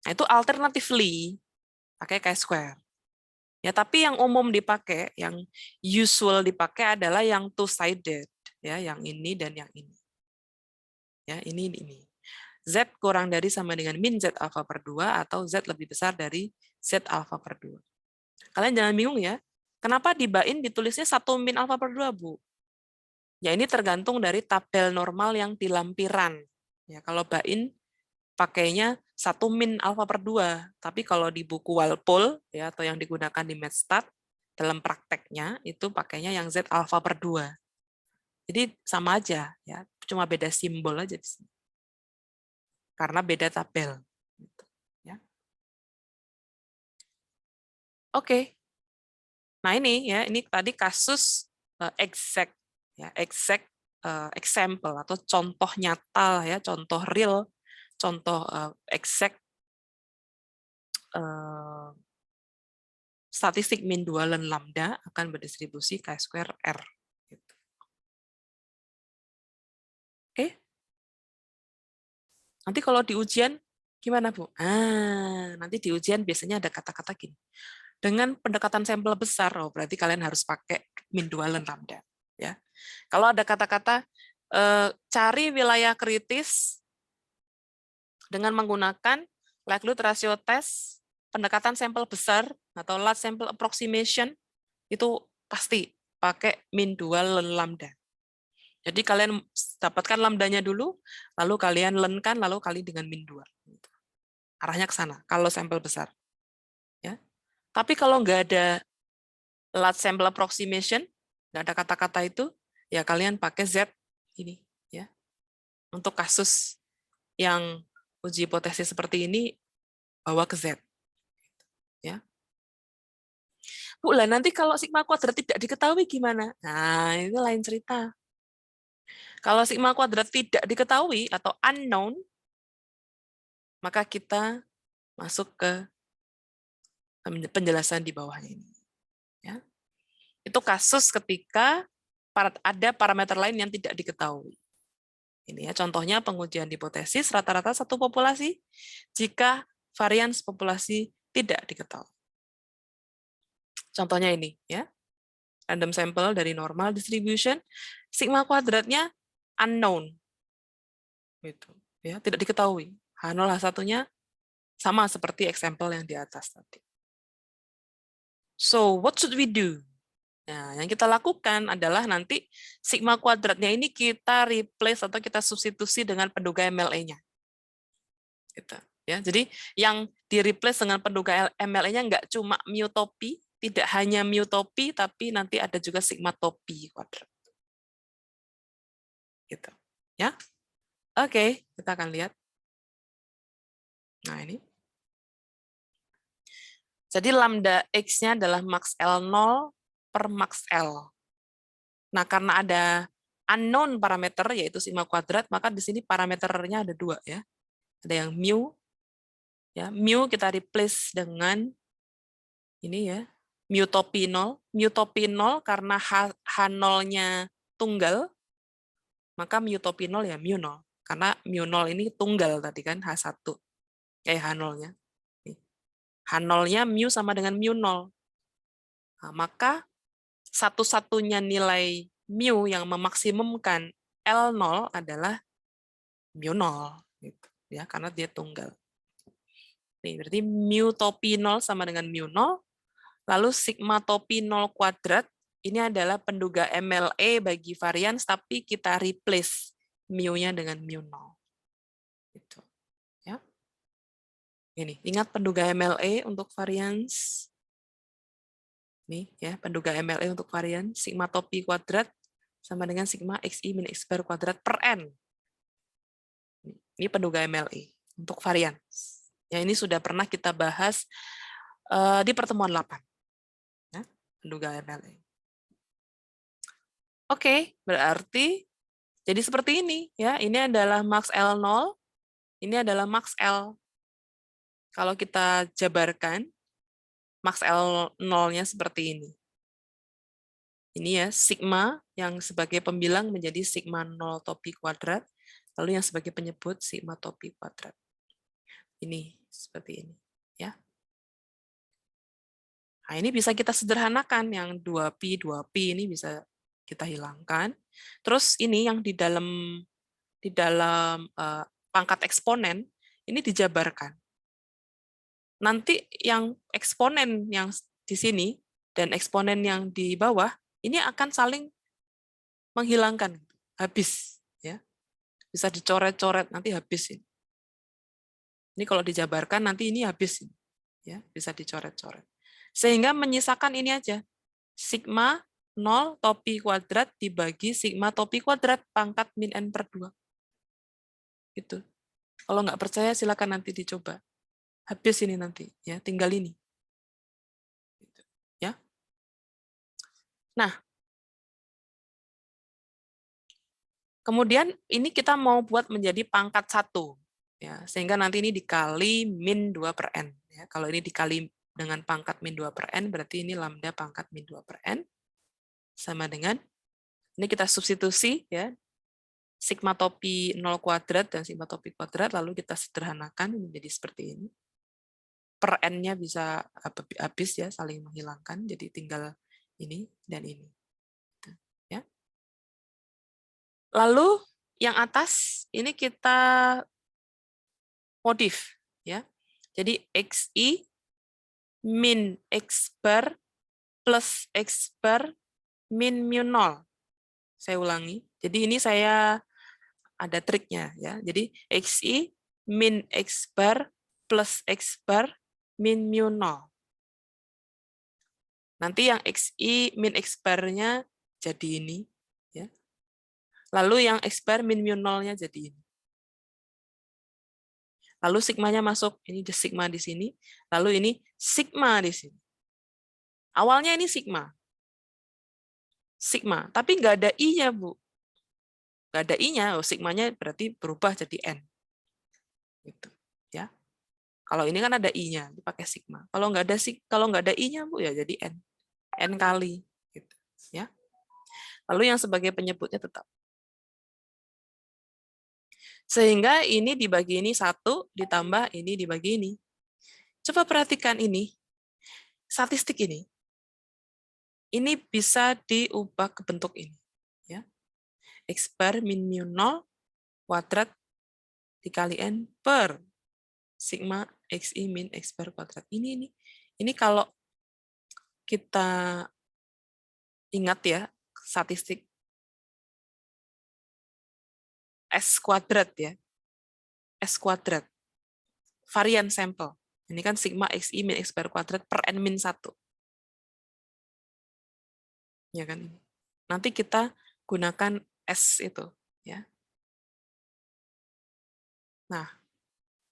Speaker 1: Nah, itu alternatively pakai chi-square. Ya, tapi yang umum dipakai, yang usual dipakai adalah yang two-sided, ya, yang ini dan yang ini. Ya, ini. Z kurang dari sama dengan min Z alpha per 2 atau Z lebih besar dari Z alpha per 2. Kalian jangan bingung ya, kenapa di BAIN ditulisnya 1 min alpha per 2, Bu? Ya, ini tergantung dari tabel normal yang di lampiran. Ya, kalau BAIN pakainya 1 min alpha per 2, tapi kalau di buku Walpole ya atau yang digunakan di Mathstat dalam prakteknya itu pakainya yang Z alpha per 2. Jadi sama aja ya, cuma beda simbol aja di sini. Karena beda tabel gitu, ya. Oke. Nah, ini ya, ini tadi kasus exact ya, exact example atau contoh nyata ya, contoh real, contoh exact statistik min 2 ln lambda akan berdistribusi chi-square R. Gitu. Oke. Nanti kalau di ujian, gimana, Bu? Nanti di ujian biasanya ada kata-kata gini. Dengan pendekatan sampel besar, berarti kalian harus pakai min 2 ln lambda. Ya. Kalau ada kata-kata cari wilayah kritis dengan menggunakan likelihood ratio test, pendekatan sampel besar atau large sample approximation, itu pasti pakai min 2 ln lambda. Jadi kalian dapatkan lambdanya dulu, lalu kalian lenkan, lalu kali dengan min 2. Arahnya ke sana, kalau sampel besar. Ya. Tapi kalau nggak ada large sample approximation, nggak ada kata-kata itu, ya kalian pakai Z ini. Ya. Untuk kasus yang uji hipotesis seperti ini, bawa ke Z. Ya. Bu, lah nanti kalau sigma kuadrat tidak diketahui gimana? Nah, itu lain cerita. Kalau sigma kuadrat tidak diketahui atau unknown, maka kita masuk ke penjelasan di bawahnya ini. Ya. Itu kasus ketika ada parameter lain yang tidak diketahui. Ini ya contohnya pengujian hipotesis rata-rata satu populasi jika varians populasi tidak diketahui. Contohnya ini ya. random sample dari normal distribution, sigma kuadratnya unknown. Gitu, ya, tidak diketahui. H0, H1-nya sama seperti example yang di atas tadi. So, what should we do? Nah, yang kita lakukan adalah nanti sigma kuadratnya ini kita replace atau kita substitusi dengan penduga MLE-nya. Gitu, ya. Jadi yang di-replace dengan penduga MLE-nya nggak cuma mu topi, tidak hanya mu topi, tapi nanti ada juga sigma topi kuadrat. Gitu, ya. Oke, kita akan lihat. Nah, ini. Jadi lambda X-nya adalah max L0 per max L. Nah, karena ada unknown parameter, yaitu sigma kuadrat, maka di sini parameternya ada 2. Ya. Ada yang mu, ya, mu kita replace dengan ini ya, mu topi 0. Mu topi 0 karena H0-nya tunggal, maka mu topi 0 ya mu 0. Karena mu 0 ini tunggal tadi kan, H1. H0-nya. H0-nya mu sama dengan mu 0. Nah, maka satu-satunya nilai mu yang memaksimumkan L0 adalah mu 0. Gitu, ya, karena dia tunggal. Nih, berarti mu topi 0 sama dengan mu 0. Lalu sigma topi 0 kuadrat, ini adalah penduga MLE bagi varians, tapi kita replace mu-nya dengan mu 0. Gitu, ya. Ini, ingat penduga MLE untuk varians. Nih, ya, penduga MLE untuk varian, sigma topi kuadrat sama dengan sigma XI min X bar kuadrat per N. Ini penduga MLE untuk varian. Ya, ini sudah pernah kita bahas di pertemuan 8. Ya, penduga MLE. Oke, berarti jadi seperti ini. Ya, ini adalah max L0, ini adalah max L. Kalau kita jabarkan, max L0-nya seperti ini. Ini ya, sigma yang sebagai pembilang menjadi sigma 0 topi kuadrat, lalu yang sebagai penyebut sigma topi kuadrat. Ini, seperti ini. Ya. Nah, ini bisa kita sederhanakan, yang 2pi, 2pi ini bisa kita hilangkan. Terus ini yang di dalam pangkat eksponen, ini dijabarkan. Nanti yang eksponen yang di sini dan eksponen yang di bawah ini akan saling menghilangkan, habis, ya, bisa dicoret-coret nanti habis ini. Ini kalau dijabarkan nanti ini habis, ya, bisa dicoret-coret. Sehingga menyisakan ini aja, sigma 0 topi kuadrat dibagi sigma topi kuadrat pangkat min n per 2. Gitu. Kalau nggak percaya silakan nanti dicoba. Habis ini nanti, ya, tinggal ini. Ya. Nah, kemudian ini kita mau buat menjadi pangkat 1, ya, sehingga nanti ini dikali min 2 per n. Ya, kalau ini dikali dengan pangkat min 2 per n, berarti ini lambda pangkat min 2 per n, sama dengan, ini kita substitusi, ya, sigma topi 0 kuadrat dan sigma topi kuadrat, lalu kita sederhanakan menjadi seperti ini. Per n-nya bisa habis, ya, saling menghilangkan, jadi tinggal ini dan ini. Ya. Lalu yang atas ini kita modif, ya. Jadi XI min X bar plus X bar min mu 0. Saya ulangi. Jadi ini saya ada triknya, ya. Jadi XI min X bar plus X bar min mu 0. Nanti yang XI min X bar-nya jadi ini, ya. Lalu yang X bar min mu 0-nya jadi ini. Lalu sigmanya masuk, ini sigma di sini, lalu ini sigma di sini. Awalnya ini sigma. Sigma, tapi nggak ada I-nya, Bu. Nggak ada I-nya, sigmanya berarti berubah jadi N. Gitu, ya. Kalau ini kan ada I-nya, dipakai sigma. Kalau nggak ada I-nya, Bu, ya jadi N. N kali. Gitu, ya. Lalu yang sebagai penyebutnya tetap. Sehingga ini dibagi ini 1, ditambah ini dibagi ini. Coba perhatikan ini, statistik ini. ini bisa diubah ke bentuk ini. Ya. X bar min mu 0 kuadrat dikali N per sigma XI min X bar kuadrat. Ini kalau kita ingat ya, statistik S kuadrat ya, S kuadrat, varian sampel. Ini kan sigma XI min X bar kuadrat per N min 1. Ya kan? Nanti kita gunakan S itu. Ya. Nah,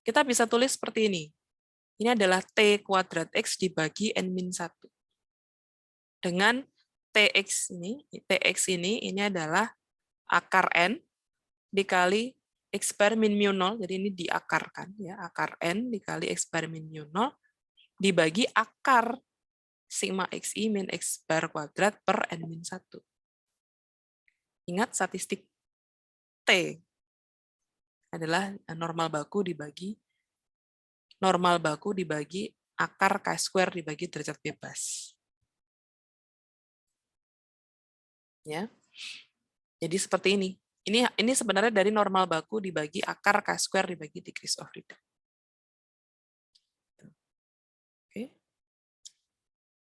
Speaker 1: kita bisa tulis seperti ini. Ini adalah T kuadrat X dibagi N min 1. Dengan TX ini adalah akar N dikali X bar min mu 0, jadi ini diakarkan, ya, akar N dikali X bar min mu 0, dibagi akar sigma XI min X bar kuadrat per N min 1. Ingat statistik T adalah normal baku dibagi akar K² dibagi derajat bebas. Ya. Jadi seperti ini. Ini sebenarnya dari normal baku dibagi akar K² dibagi degrees of freedom. Oke.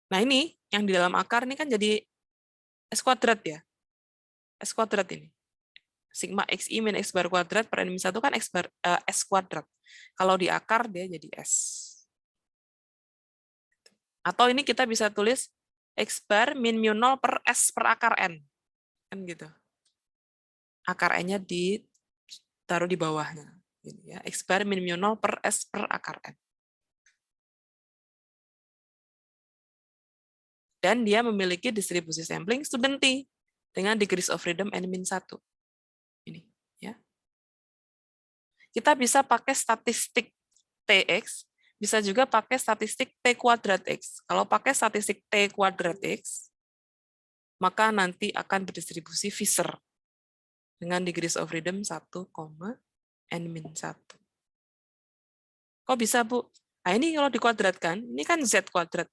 Speaker 1: Nah ini yang di dalam akar ini kan jadi S kuadrat ya. S kuadrat ini. Sigma XI min X bar kuadrat per N min 1 kan S kuadrat. Kalau di akar dia jadi S. Atau ini kita bisa tulis X bar min mu 0 per S per akar N. Kan gitu. Akar N-nya ditaruh di bawahnya. Ya. X bar min mu 0 per S per akar N. Dan dia memiliki distribusi sampling student T dengan degrees of freedom N-1. Ini, ya. Kita bisa pakai statistik TX, bisa juga pakai statistik T kuadrat X. Kalau pakai statistik T kuadrat X, maka nanti akan berdistribusi Fisher dengan degrees of freedom 1, N-1. Kok bisa, Bu? Nah, ini kalau dikuadratkan, ini kan Z kuadrat.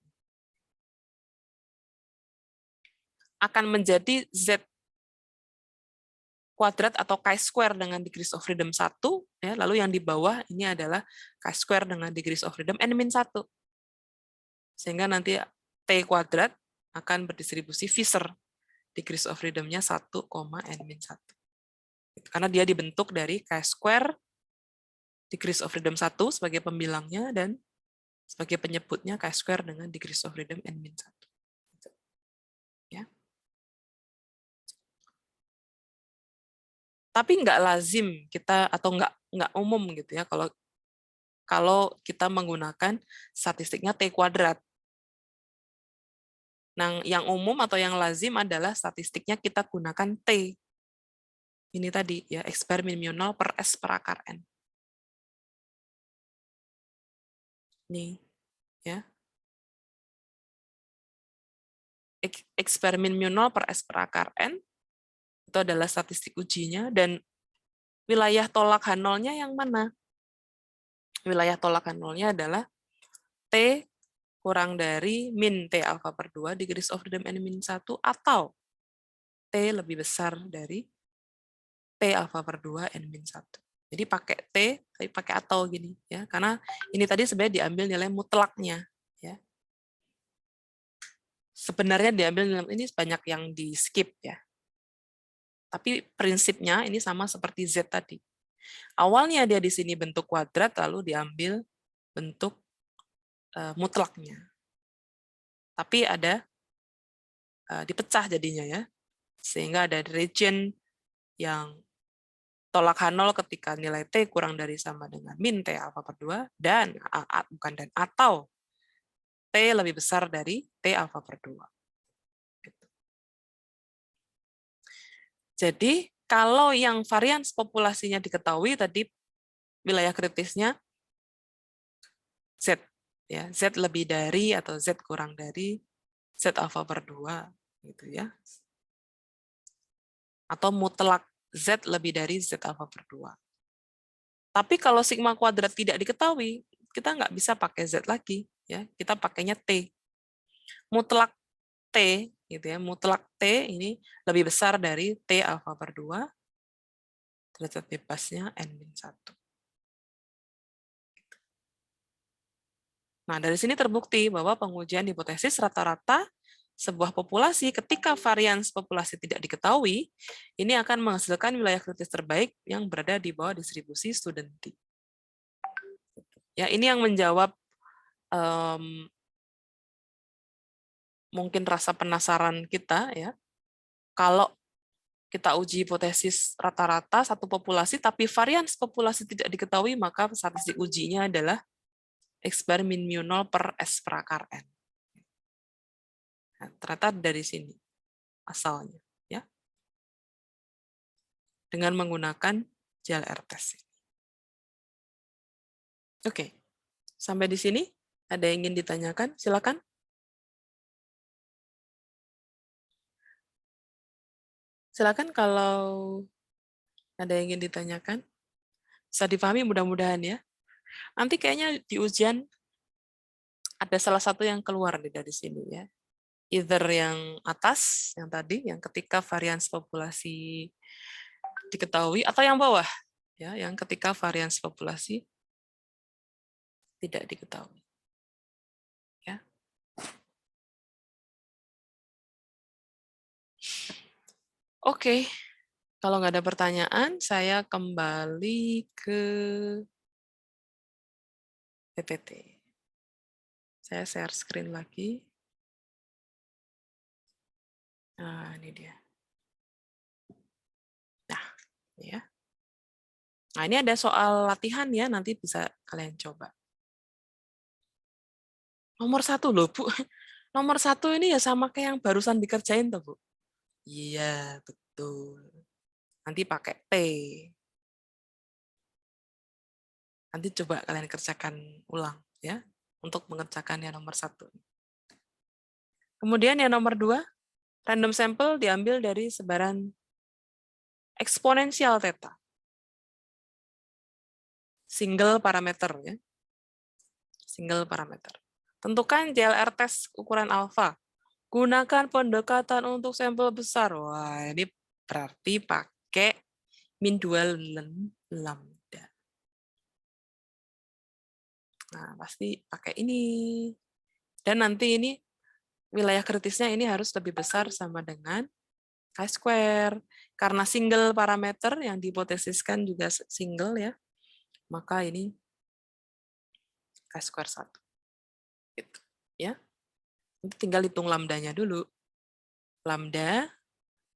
Speaker 1: Akan menjadi Z kuadrat atau Chi² dengan degrees of freedom 1, ya, lalu yang di bawah ini adalah Chi² dengan degrees of freedom N-1. Sehingga nanti T kuadrat akan berdistribusi Fisher, degrees of freedom-nya 1, N-1. Karena dia dibentuk dari Chi² degrees of freedom 1 sebagai pembilangnya dan sebagai penyebutnya Chi² dengan degrees of freedom N-1. Ya. Tapi nggak lazim kita atau nggak umum gitu ya kalau kita menggunakan statistiknya T kuadrat. Nah, yang umum atau yang lazim adalah statistiknya kita gunakan T. Ini tadi ya, X bar min mu 0 per S per akar N. Nih, ya. X bar min mu 0 per S per akar N itu adalah statistik ujinya, dan wilayah tolak H0-nya yang mana? Wilayah tolak H0-nya adalah T kurang dari min T alfa per 2 degrees of freedom N-1 atau T lebih besar dari T alfa per 2 N-1. Jadi pakai T, tapi pakai atau gini, ya, karena ini tadi sebenarnya diambil nilai mutlaknya, ya. Sebenarnya diambil nilai ini banyak yang di skip ya. Tapi prinsipnya ini sama seperti Z tadi. Awalnya dia di sini bentuk kuadrat, lalu diambil bentuk mutlaknya. Tapi ada dipecah jadinya ya. Sehingga ada region yang tolak H0 ketika nilai T kurang dari sama dengan min T alfa per 2 dan atau T lebih besar dari T alfa per 2. Jadi kalau yang varian populasinya diketahui tadi wilayah kritisnya Z, ya, Z lebih dari atau Z kurang dari Z alfa per 2 gitu ya. Atau mutlak Z lebih dari Z alfa per 2. Tapi kalau sigma kuadrat tidak diketahui, kita nggak bisa pakai Z lagi, ya. Kita pakainya T. Mutlak T gitu ya, mutlak T ini lebih besar dari T alfa per 2, derajat bebasnya N-1. Nah, dari sini terbukti bahwa pengujian hipotesis rata-rata sebuah populasi ketika varians populasi tidak diketahui, ini akan menghasilkan wilayah kritis terbaik yang berada di bawah distribusi student T. Ya, ini yang menjawab mungkin rasa penasaran kita ya. Kalau kita uji hipotesis rata-rata satu populasi, tapi varians populasi tidak diketahui, maka statistik ujinya adalah X bar min mu 0 per S per akar N. Nah, ternyata dari sini asalnya, ya, dengan menggunakan JLR test. Oke, sampai di sini ada yang ingin ditanyakan? Silakan. Silakan kalau ada yang ingin ditanyakan. Bisa dipahami mudah-mudahan ya. Nanti kayaknya di ujian ada salah satu yang keluar dari sini ya. Either yang atas, yang tadi, yang ketika varians populasi diketahui, atau yang bawah, ya, yang ketika varians populasi tidak diketahui. Ya. Oke, kalau nggak ada pertanyaan, saya kembali ke PPT. Saya share screen lagi. Nah, ini dia. Nah, ya. Nah, ini ada soal latihan ya, nanti bisa kalian coba. Nomor 1 loh, Bu. Nomor 1 ini ya sama kayak yang barusan dikerjain tuh, Bu. Iya, betul. Nanti pakai T. Nanti coba kalian kerjakan ulang ya, untuk mengerjakan yang nomor 1. Kemudian yang nomor 2, random sample diambil dari sebaran eksponensial theta. Single parameter ya. Single parameter. Tentukan JLR test ukuran alfa. Gunakan pendekatan untuk sampel besar. Wah, ini berarti pakai min 2 lambda. Nah, pasti pakai ini. Dan nanti ini wilayah kritisnya ini harus lebih besar sama dengan chi-square. Karena single parameter yang dihipotesiskan juga single ya, maka ini chi-square 1. Gitu, ya. Nanti tinggal hitung lambdanya dulu. Lambda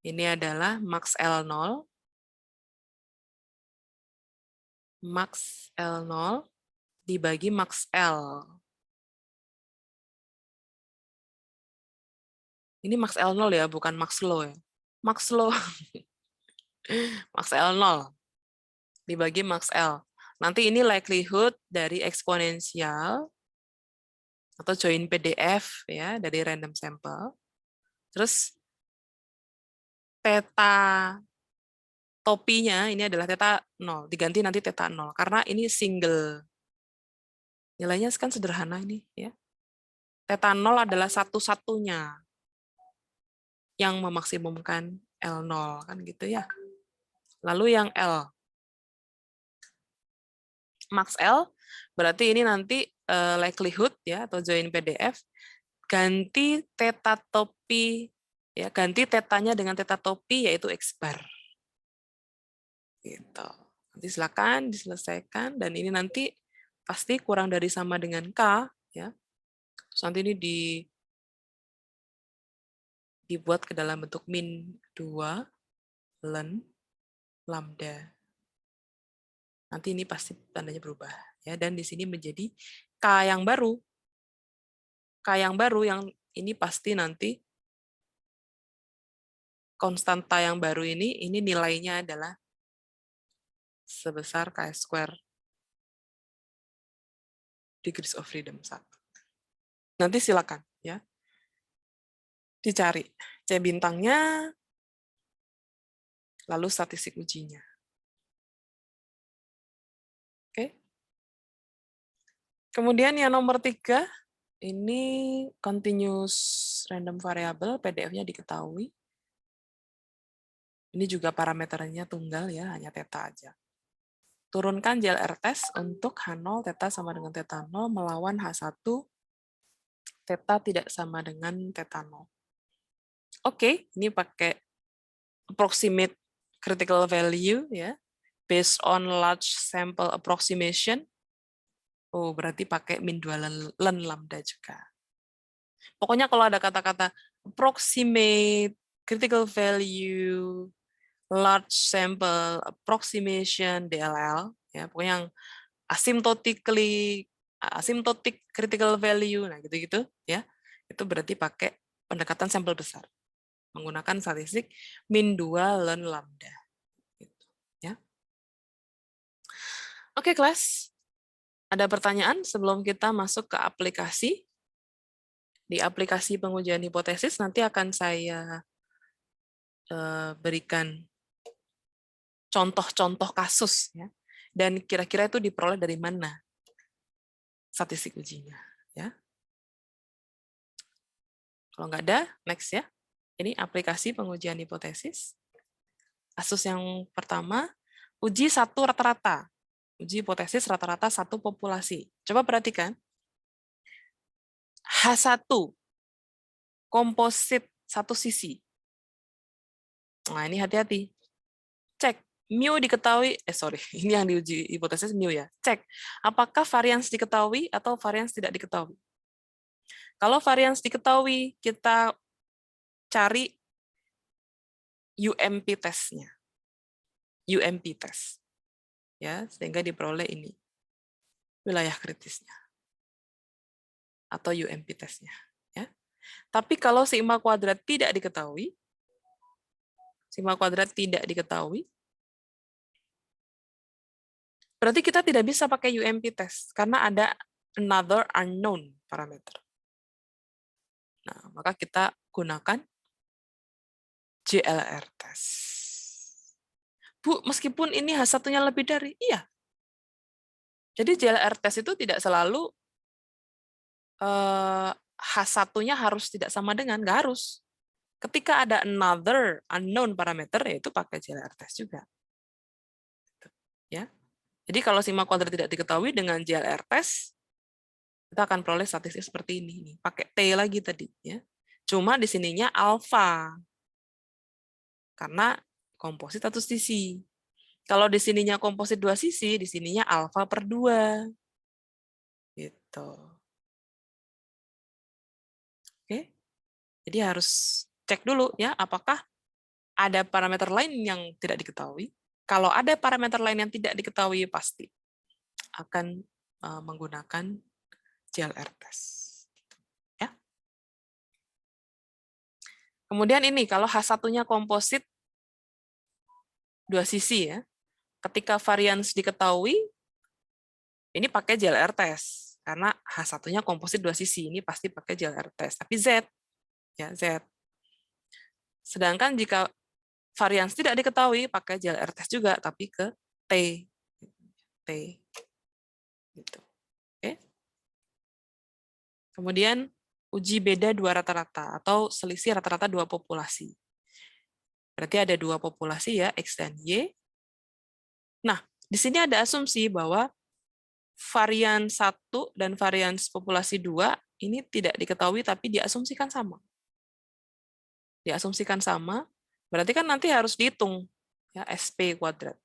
Speaker 1: ini adalah max L0. Max L0 dibagi max L. Ini max L0 ya, bukan max low ya. Max low. Max L0 dibagi max L. Nanti ini likelihood dari eksponensial atau join PDF ya dari random sample. Terus theta topinya ini adalah theta 0, diganti nanti theta 0 karena ini single. Nilainya kan sederhana ini ya. Theta 0 adalah satu-satunya yang memaksimumkan L0 kan gitu ya. Lalu yang L max L berarti ini nanti likelihood ya atau join PDF ganti theta topi ya, ganti tetanya dengan theta topi yaitu X bar. Gitu. Nanti silakan diselesaikan dan ini nanti pasti kurang dari sama dengan K ya. Terus nanti ini dibuat ke dalam bentuk min 2 len lambda. Nanti ini pasti tandanya berubah ya, dan di sini menjadi K yang baru. K yang baru yang ini pasti nanti konstanta yang baru ini nilainya adalah sebesar chi-square degrees of freedom 1. Nanti silakan ya. Dicari C bintangnya lalu statistik ujinya. Oke. Kemudian yang nomor 3 Ini continuous random variable, PDF-nya diketahui. Ini juga parameternya tunggal ya, hanya theta aja. Turunkan JLR test untuk H0 theta sama dengan theta 0 melawan H1 theta tidak sama dengan theta 0. Oke, ini pakai approximate critical value ya, based on large sample approximation. Oh, berarti pakai min 2 len lambda juga. Pokoknya kalau ada kata-kata approximate critical value, large sample approximation, DLL, ya, pokoknya yang asymptotic critical value, nah gitu-gitu, ya, itu berarti pakai pendekatan sampel besar, menggunakan statistik min 2 len lambda. Gitu, ya. Oke, kelas. Ada pertanyaan sebelum kita masuk ke aplikasi? Di aplikasi pengujian hipotesis nanti akan saya berikan contoh-contoh kasus, ya, dan kira-kira itu diperoleh dari mana statistik ujinya, ya. Kalau nggak ada, next ya. Ini aplikasi pengujian hipotesis. Kasus yang pertama, uji satu rata-rata. Uji hipotesis rata-rata satu populasi. Coba perhatikan. H1, komposit satu sisi. Nah, ini hati-hati. Cek, mu diketahui, ini yang diuji hipotesis mu ya. Cek, apakah varians diketahui atau varians tidak diketahui. Kalau varians diketahui, kita cari UMP testnya. UMP test. Ya, sehingga diperoleh ini. Wilayah kritisnya. Atau UMP testnya. Ya. Tapi kalau sigma kuadrat tidak diketahui, berarti kita tidak bisa pakai UMP test karena ada another unknown parameter. Nah, maka kita gunakan JLR test. Bu, meskipun ini H1-nya lebih dari, iya. Jadi JLR test itu tidak selalu H1-nya harus tidak sama dengan, nggak harus. Ketika ada another unknown parameter, yaitu pakai JLR test juga. Ya. Jadi kalau sigma kuadrat tidak diketahui dengan JLR test, kita akan peroleh statistik seperti ini. Pakai T lagi tadi. Ya. Cuma di sininya alfa. Karena komposit satu sisi. Kalau di sininya komposit dua sisi, di sininya alfa per 2. Gitu. Oke. Jadi harus cek dulu ya, apakah ada parameter lain yang tidak diketahui. Kalau ada parameter lain yang tidak diketahui, pasti akan menggunakan JLR test. Ya. Kemudian ini, kalau H1-nya komposit dua sisi ya, ketika varians diketahui, ini pakai JLR test. Karena H1-nya komposit dua sisi, ini pasti pakai JLR test. Tapi Z, ya Z. Sedangkan jika varians tidak diketahui, pakai JLR test juga, tapi ke T. T. Gitu. Oke. Kemudian uji beda dua rata-rata atau selisih rata-rata dua populasi. Berarti ada dua populasi ya, X dan Y. Nah, di sini ada asumsi bahwa varian 1 dan varian populasi 2 ini tidak diketahui tapi diasumsikan sama. Diasumsikan sama, berarti kan nanti harus dihitung ya SP kuadrat.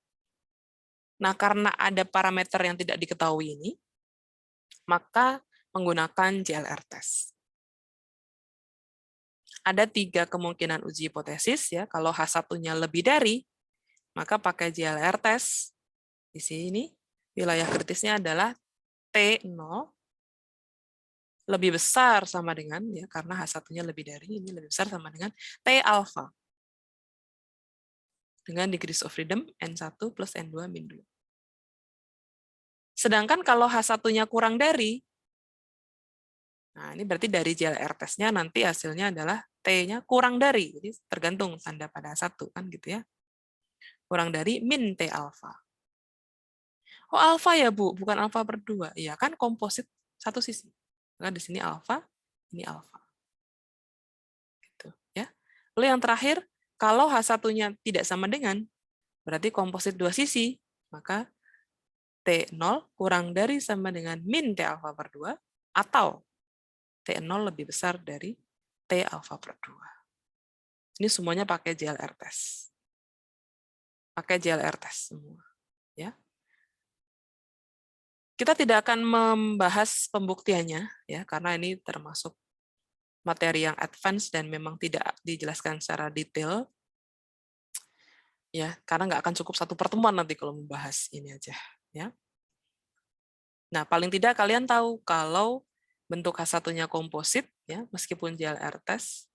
Speaker 1: Nah, karena ada parameter yang tidak diketahui ini, maka menggunakan JLR test. Ada 3 kemungkinan uji hipotesis ya. Kalau H1-nya lebih dari, maka pakai JLR test. Di sini wilayah kritisnya adalah T0 lebih besar sama dengan ya, karena H1-nya lebih dari, ini lebih besar sama dengan T alpha. Dengan degrees of freedom N1 plus N2 min 2. Sedangkan kalau H1-nya kurang dari, nah ini berarti dari JLR testnya nanti hasilnya adalah T-nya kurang dari. Jadi tergantung tanda pada H1 kan gitu ya. Kurang dari min T alpha. Oh alpha ya Bu, bukan alpha per 2. Iya kan komposit satu sisi. Maka di sini alfa, ini alfa. Gitu, ya. Lalu yang terakhir, kalau H1-nya tidak sama dengan, berarti komposit dua sisi, maka T0 kurang dari sama dengan min T alfa per 2, atau T0 lebih besar dari T alfa per 2. Ini semuanya pakai JLR test. Pakai JLR test semua. Ya. Kita tidak akan membahas pembuktiannya, ya, karena ini termasuk materi yang advance dan memang tidak dijelaskan secara detail. Ya, karena nggak akan cukup satu pertemuan nanti kalau membahas ini aja. Ya. Nah, paling tidak kalian tahu kalau bentuk H1-nya komposit, ya, meskipun JLR test,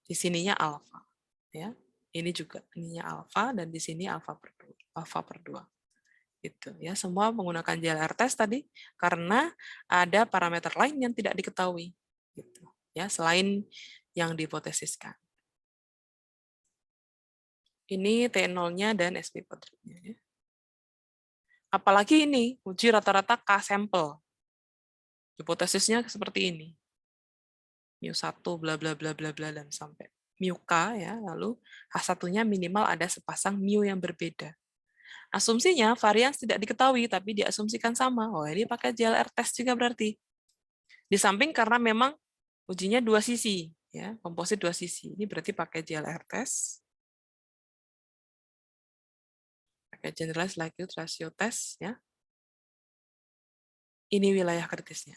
Speaker 1: di sininya alfa. Ya. Ini juga ininya alfa, dan di sini alfa per 2. Gitu, ya. Semua menggunakan JLR test tadi, karena ada parameter lain yang tidak diketahui. Gitu, ya, selain yang dihipotesiskan. Ini T0-nya dan SP potretnya. Ya. Apalagi ini, uji rata-rata K sampel. Hipotesisnya seperti ini. Mu1, bla bla bla bla bla, dan sampai mu K, ya, lalu H1-nya minimal ada sepasang mu yang berbeda. Asumsinya varian tidak diketahui, tapi diasumsikan sama. Oh, ini pakai JLR test juga berarti. Di samping karena memang ujinya dua sisi, ya, komposit dua sisi. Ini berarti pakai JLR test. Pakai generalized likelihood ratio test, ya. Ini wilayah kritisnya.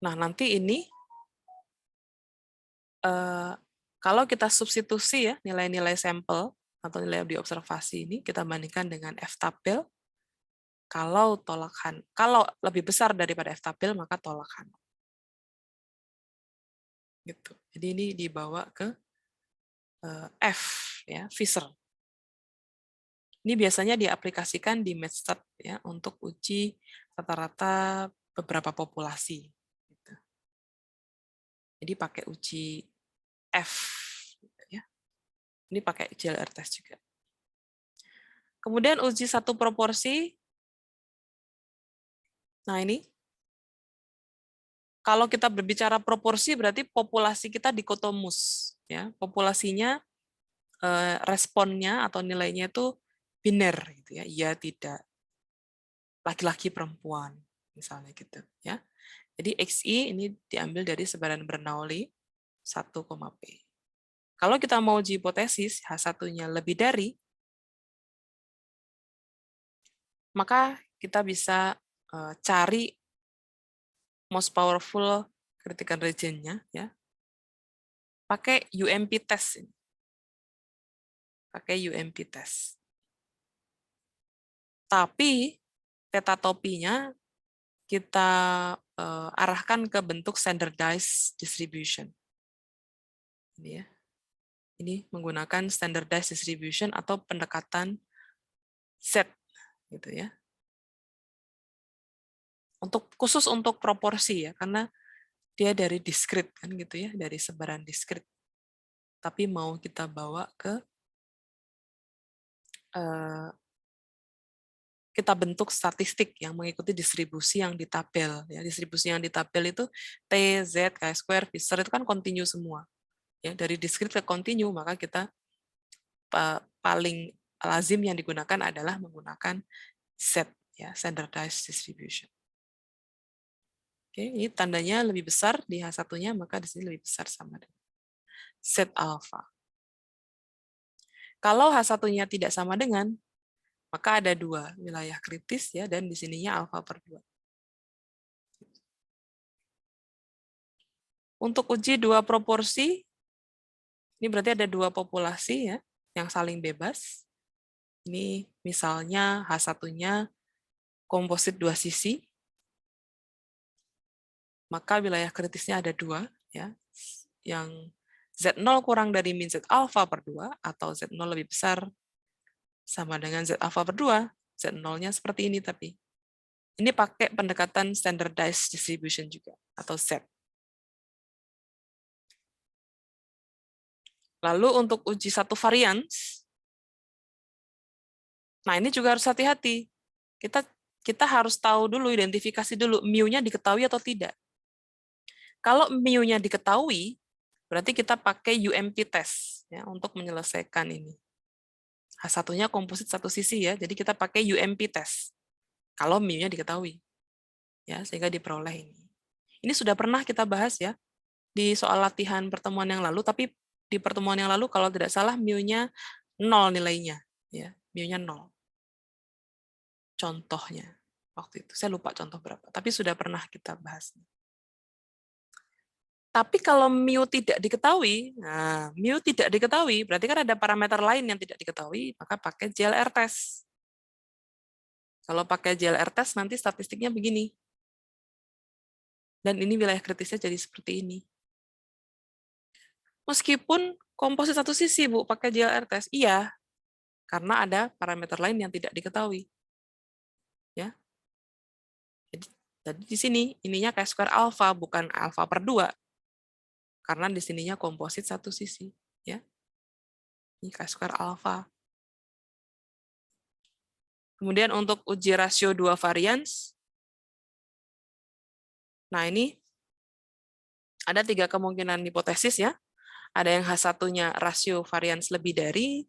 Speaker 1: Nah, nanti ini kalau kita substitusi, ya, nilai-nilai sampel atau nilai diobservasi ini kita bandingkan dengan F-tabel. Kalau lebih besar daripada F-tabel, maka tolakan. Gitu. Jadi ini dibawa ke F, ya, Fisher. Ini biasanya diaplikasikan di MedStat, ya, untuk uji rata-rata beberapa populasi. Gitu. Jadi pakai uji F, ya. Ini pakai JLR test juga. Kemudian uji satu proporsi. Nah, ini kalau kita berbicara proporsi berarti populasi kita dikotomus, ya. Populasinya responnya atau nilainya itu biner, gitu, ya. Iya, tidak, laki-laki, perempuan, misalnya gitu, ya. Jadi XI ini diambil dari sebaran Bernoulli 1, P. Kalau kita mau uji hipotesis H1-nya lebih dari, maka kita bisa cari most powerful critical region-nya, ya, pakai UMP test ini. Pakai UMP test. Tapi tetatopinya kita arahkan ke bentuk standardized distribution. Ini, ya. Ini menggunakan standardized distribution atau pendekatan Z, gitu, ya. Khusus untuk proporsi, ya, karena dia dari diskrit, kan, gitu, ya, dari sebaran diskrit. Tapi mau kita bawa ke kita bentuk statistik yang mengikuti distribusi yang di tabel. Ya, distribusi yang di tabel itu T, Z, Chi-square, Fisher itu kan kontinu semua. Ya, dari diskrit ke kontinu, maka kita paling lazim yang digunakan adalah menggunakan Z, ya, standardized distribution. Oke, ini tandanya lebih besar di H1-nya, maka di sini lebih besar sama dengan Z alpha. Kalau H1-nya tidak sama dengan, maka ada dua wilayah kritis, ya, dan di sininya alfa per 2. Untuk uji dua proporsi, ini berarti ada dua populasi, ya, yang saling bebas. Ini misalnya H1-nya komposit dua sisi, maka wilayah kritisnya ada dua, ya, yang Z0 kurang dari min Z alpha per 2, atau Z0 lebih besar sama dengan Z alpha per 2, Z0-nya seperti ini tapi. Ini pakai pendekatan standardized distribution juga, atau Z. Lalu untuk uji satu varians, Nah, ini juga harus hati-hati. Kita harus tahu dulu, identifikasi dulu, mu-nya diketahui atau tidak. Kalau mu-nya diketahui, berarti kita pakai UMP test ya, untuk menyelesaikan ini. H1-nya komposit satu sisi ya, jadi kita pakai UMP test. Kalau mu-nya diketahui. Ya, sehingga diperoleh ini. Ini sudah pernah kita bahas ya, di soal latihan pertemuan yang lalu, tapi di pertemuan yang lalu kalau tidak salah mu-nya 0 nilainya. Ya, mu-nya 0. Contohnya waktu itu. Saya lupa contoh berapa, tapi sudah pernah kita bahas. Tapi kalau mu tidak diketahui, nah, mu tidak diketahui, berarti kan ada parameter lain yang tidak diketahui, maka pakai JLR test. Kalau pakai JLR test, nanti statistiknya begini. Dan ini wilayah kritisnya jadi seperti ini. Meskipun komposit satu sisi, Bu, pakai JLR test, iya, karena ada parameter lain yang tidak diketahui. Ya. Jadi di sini, ininya chi-square alfa, bukan alfa per 2. Karena di sininya komposit satu sisi. Ya. Ini chi-square alfa. Kemudian untuk uji rasio 2 varians, nah ini ada 3 kemungkinan hipotesis ya. Ada yang H1-nya rasio varians lebih dari,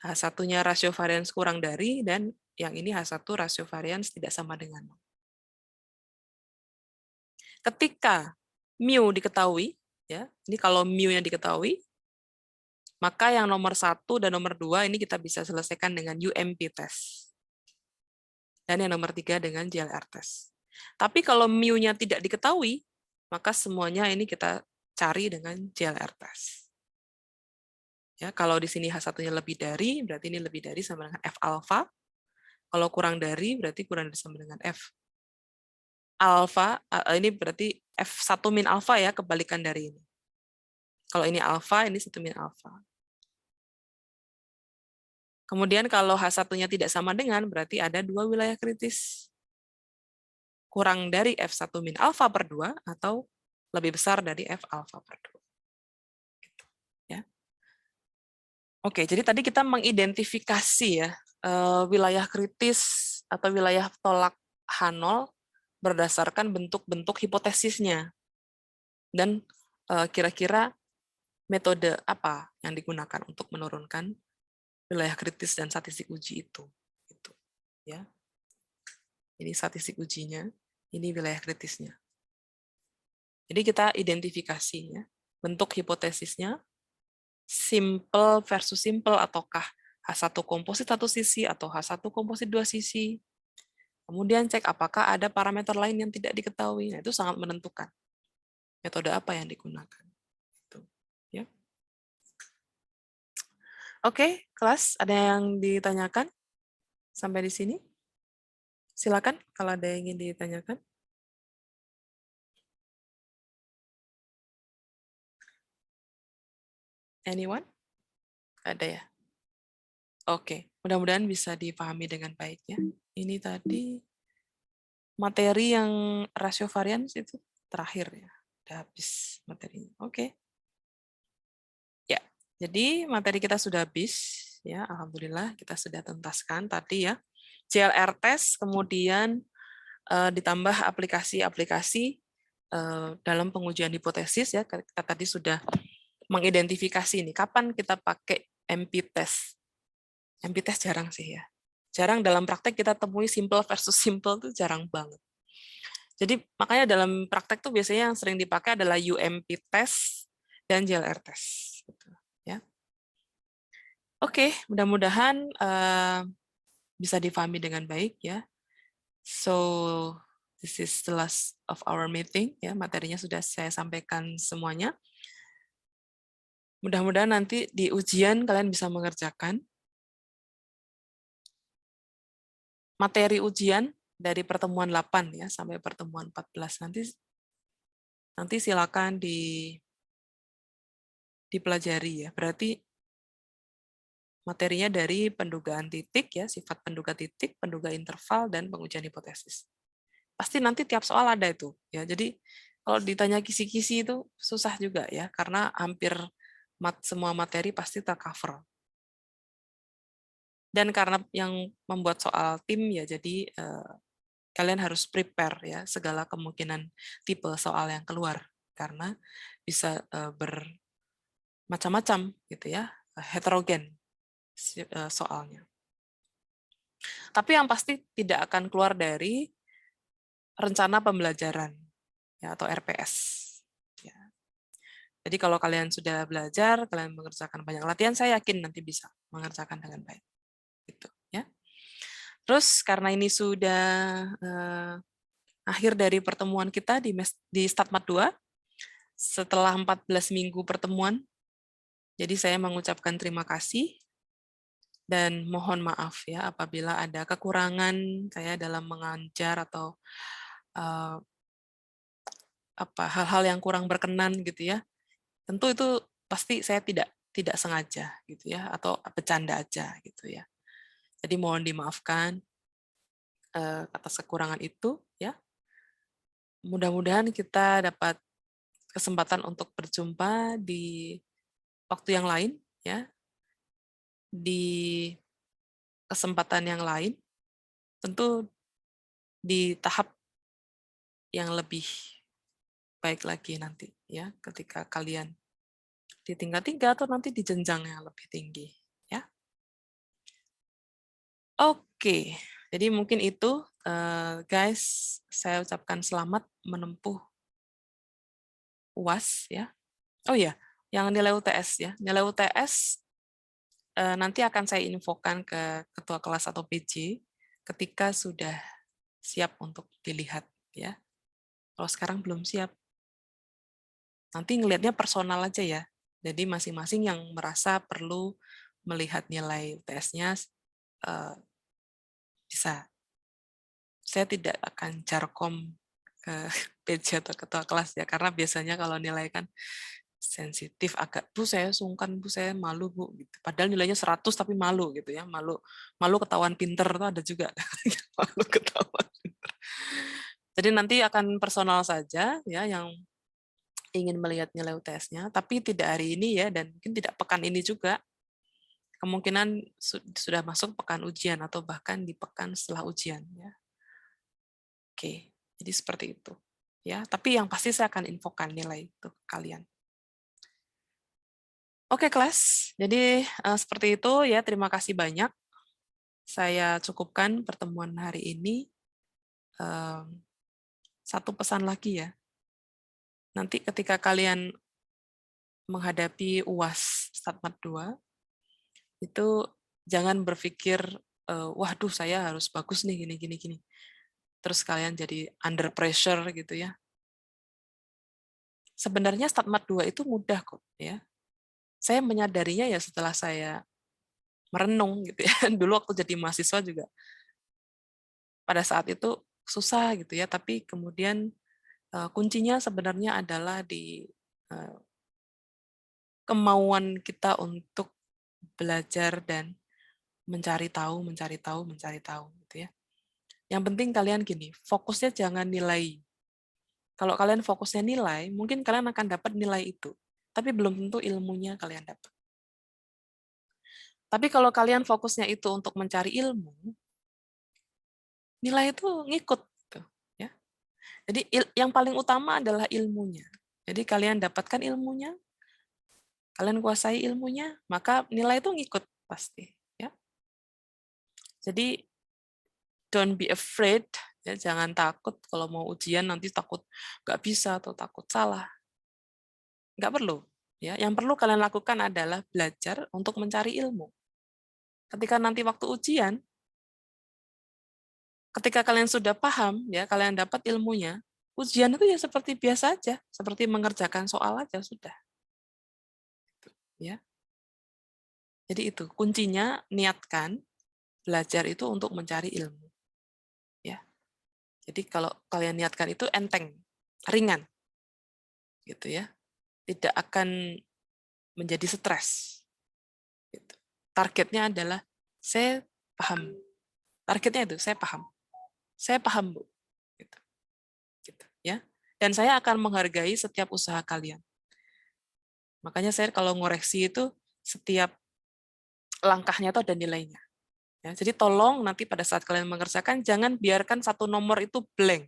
Speaker 1: H1-nya rasio varians kurang dari, dan yang ini H1 rasio varians tidak sama dengan 0. Ketika mu diketahui, ya, ini kalau mu-nya diketahui, maka yang nomor 1 dan nomor 2 ini kita bisa selesaikan dengan UMP test. Dan yang nomor 3 dengan JLR test. Tapi kalau mu-nya tidak diketahui, maka semuanya ini kita cari dengan JLR test. Ya, kalau di sini H1-nya lebih dari, berarti ini lebih dari sama dengan F alpha. Kalau kurang dari, berarti kurang dari sama dengan F alpha. Ini berarti F1 min alpha ya, kebalikan dari ini. Kalau ini alpha, ini 1 min alpha. Kemudian kalau H1-nya tidak sama dengan, berarti ada 2 wilayah kritis. Kurang dari F1 min alpha per 2, atau lebih besar dari F alpha per 2. Gitu, ya. Oke, jadi tadi kita mengidentifikasi ya, wilayah kritis atau wilayah tolak H0 berdasarkan bentuk-bentuk hipotesisnya. Dan kira-kira metode apa yang digunakan untuk menurunkan wilayah kritis dan statistik uji itu. Gitu, ya. Ini statistik ujinya, ini wilayah kritisnya. Jadi kita identifikasi ya, bentuk hipotesisnya, simple versus simple, ataukah H1 komposit satu sisi atau H1 komposit dua sisi. Kemudian cek apakah ada parameter lain yang tidak diketahui. Nah, itu sangat menentukan metode apa yang digunakan. Itu, ya. Oke, kelas, ada yang ditanyakan sampai di sini? Silakan kalau ada yang ingin ditanyakan. Anyone? Ada ya? Oke, mudah-mudahan bisa dipahami dengan baik ya. Ini tadi materi yang rasio varians itu terakhir ya. Udah habis materinya. Oke. Ya, jadi materi kita sudah habis ya. Alhamdulillah kita sudah tuntaskan tadi ya. JLR test, kemudian ditambah aplikasi-aplikasi dalam pengujian hipotesis ya. Kita tadi sudah mengidentifikasi ini kapan kita pakai MP test. MP test jarang sih ya. Jarang dalam praktek kita temui simple versus simple itu jarang banget. Jadi makanya dalam praktek tuh biasanya yang sering dipakai adalah UMP test dan JLR test. Gitu, ya. Oke, mudah-mudahan bisa difahami dengan baik ya. So this is the last of our meeting ya. Materinya sudah saya sampaikan semuanya. Mudah-mudahan nanti di ujian kalian bisa mengerjakan materi ujian dari pertemuan 8 ya sampai pertemuan 14 nanti silakan dipelajari ya. Berarti materinya dari pendugaan titik ya, sifat penduga titik, penduga interval dan pengujian hipotesis. Pasti nanti tiap soal ada itu ya. Jadi kalau ditanya kisi-kisi itu susah juga ya karena hampir semua materi pasti tercover. Dan karena yang membuat soal tim ya, jadi kalian harus prepare ya segala kemungkinan tipe soal yang keluar karena bisa bermacam-macam gitu ya, heterogen soalnya. Tapi yang pasti tidak akan keluar dari rencana pembelajaran ya, atau RPS. Ya. Jadi kalau kalian sudah belajar, kalian mengerjakan banyak latihan, saya yakin nanti bisa mengerjakan dengan baik. Gitu, ya. Terus karena ini sudah akhir dari pertemuan kita di StatMat 2, setelah 14 minggu pertemuan, jadi saya mengucapkan terima kasih dan mohon maaf ya apabila ada kekurangan saya dalam mengajar atau hal-hal yang kurang berkenan gitu ya. Tentu itu pasti saya tidak sengaja gitu ya, atau bercanda aja gitu ya. Jadi mohon dimaafkan atas kekurangan itu ya. Mudah-mudahan kita dapat kesempatan untuk berjumpa di waktu yang lain ya, di kesempatan yang lain, tentu di tahap yang lebih baik lagi nanti ya, ketika kalian di tingkat 3 atau nanti di jenjang yang lebih tinggi ya. Oke, jadi mungkin itu guys, saya ucapkan selamat menempuh UAS ya. Oh ya, yang nilai UTS ya. Nilai UTS nanti akan saya infokan ke ketua kelas atau PJ ketika sudah siap untuk dilihat ya. Kalau sekarang belum siap, nanti ngelihatnya personal aja ya. Jadi masing-masing yang merasa perlu melihat nilai UTS-nya bisa. Saya tidak akan jarkom ke PJ atau ketua kelas ya, karena biasanya kalau nilai kan sensitif, agak Bu saya sungkan, Bu saya malu Bu gitu. Padahal nilainya 100 tapi malu gitu ya, malu ketahuan pinter itu ada juga. Malu ketahuan pinter. Jadi nanti akan personal saja ya yang ingin melihat nilai UTS-nya, tapi tidak hari ini ya, dan mungkin tidak pekan ini juga. Kemungkinan sudah masuk pekan ujian atau bahkan di pekan setelah ujian ya. Oke, jadi seperti itu. Ya, tapi yang pasti saya akan infokan nilai itu ke kalian. Oke, kelas. Jadi seperti itu ya, terima kasih banyak. Saya cukupkan pertemuan hari ini. Satu pesan lagi ya. Nanti ketika kalian menghadapi UAS StatMat 2, itu jangan berpikir, waduh saya harus bagus nih gini. Terus kalian jadi under pressure gitu ya. Sebenarnya StatMat 2 itu mudah kok ya. Saya menyadarinya ya setelah saya merenung gitu ya. Dulu waktu jadi mahasiswa juga pada saat itu susah gitu ya, tapi kemudian kuncinya sebenarnya adalah di kemauan kita untuk belajar dan mencari tahu gitu ya. Yang penting kalian gini, fokusnya jangan nilai. Kalau kalian fokusnya nilai, mungkin kalian akan dapat nilai itu, tapi belum tentu ilmunya kalian dapat. Tapi kalau kalian fokusnya itu untuk mencari ilmu, nilai itu ngikut gitu, ya. Jadi yang paling utama adalah ilmunya. Jadi kalian dapatkan ilmunya, kalian kuasai ilmunya, maka nilai itu ngikut pasti, ya. Jadi don't be afraid, ya, jangan takut kalau mau ujian nanti takut nggak bisa atau takut salah. Nggak perlu. Ya. Yang perlu kalian lakukan adalah belajar untuk mencari ilmu. Ketika nanti waktu ujian, ketika kalian sudah paham, ya kalian dapat ilmunya, ujian itu ya seperti biasa aja, seperti mengerjakan soal aja sudah. Ya. Jadi itu kuncinya, niatkan belajar itu untuk mencari ilmu. Ya. Jadi kalau kalian niatkan itu enteng, ringan. Gitu ya. Tidak akan menjadi stres. Gitu. Targetnya adalah saya paham. Targetnya itu saya paham. Saya paham, Bu. Gitu. Gitu, ya. Dan saya akan menghargai setiap usaha kalian. Makanya saya kalau ngoreksi itu setiap langkahnya itu ada nilainya. Ya, jadi tolong nanti pada saat kalian mengerjakan, jangan biarkan satu nomor itu blank.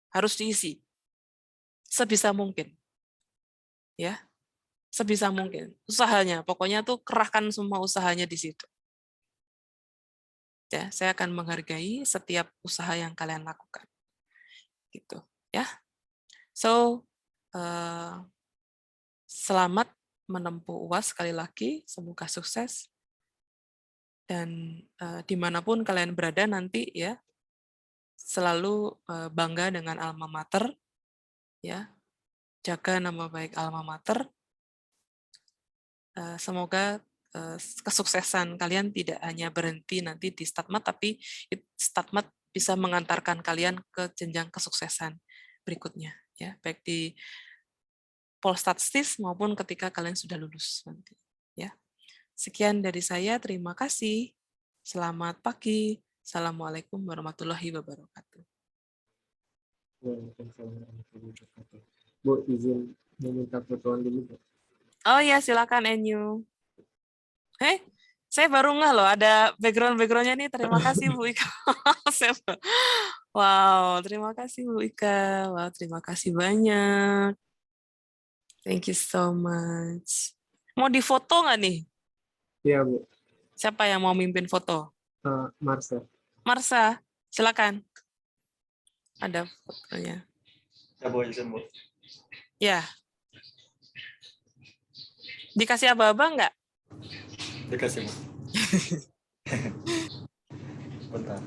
Speaker 1: Harus diisi. Sebisa mungkin. Ya, sebisa mungkin. Usahanya, pokoknya tuh kerahkan semua usahanya di situ. Ya, saya akan menghargai setiap usaha yang kalian lakukan. Gitu, ya. So, selamat menempuh UAS sekali lagi, semoga sukses. Dan dimanapun kalian berada nanti ya, selalu bangga dengan alma mater, ya, jaga nama baik alma mater. Semoga kesuksesan kalian tidak hanya berhenti nanti di Statmat, tapi Statmat bisa mengantarkan kalian ke jenjang kesuksesan berikutnya, ya, baik di Polstatistis maupun ketika kalian sudah lulus nanti, ya. Sekian dari saya, terima kasih. Selamat pagi. Assalamualaikum warahmatullahi wabarakatuh.
Speaker 3: Bu, izin meminta fotoan dulu.
Speaker 1: Oh ya, silakan Enyu. Saya baru ngeh loh, ada background-backgroundnya nih. Terima kasih Bu Ika. Wow, terima kasih Bu Ika. Wow, terima kasih banyak. Thank you so much. Mau difoto nggak nih?
Speaker 3: Iya, Bu.
Speaker 1: Siapa yang mau mimpin foto?
Speaker 3: Marsha.
Speaker 1: Marsha, silakan. Ada fotonya.
Speaker 4: Ya, Bu, izin, Bu.
Speaker 1: Ya. Dikasih aba-aba nggak?
Speaker 4: Dikasih, Bu. Bentar.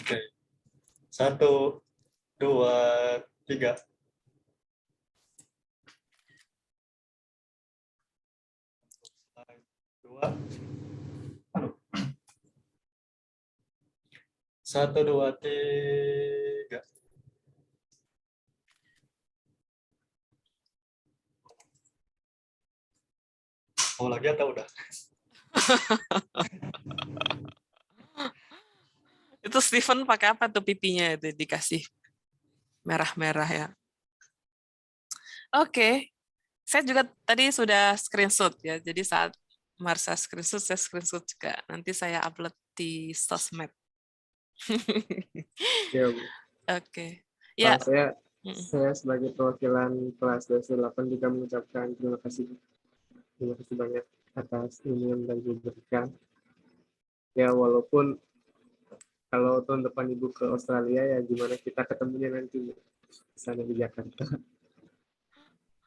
Speaker 4: Oke. 1, 2, 3. Dua. 1, 2, 3. Mau lagi atau udah?
Speaker 1: Itu Steven pakai apa tuh pipinya itu dikasih merah-merah ya. Oke. Saya juga tadi sudah screenshot ya. Jadi saat Marsha screenshot, saya screenshot juga. Nanti saya upload di sosmed.
Speaker 3: Iya, Bu.
Speaker 1: Oke. Ya.
Speaker 3: Saya sebagai perwakilan kelas 28 juga mengucapkan terima kasih banyak atas ini yang sudah diberikan. Ya, walaupun kalau tahun depan Ibu ke Australia, ya gimana kita ketemunya nanti di sana di Jakarta.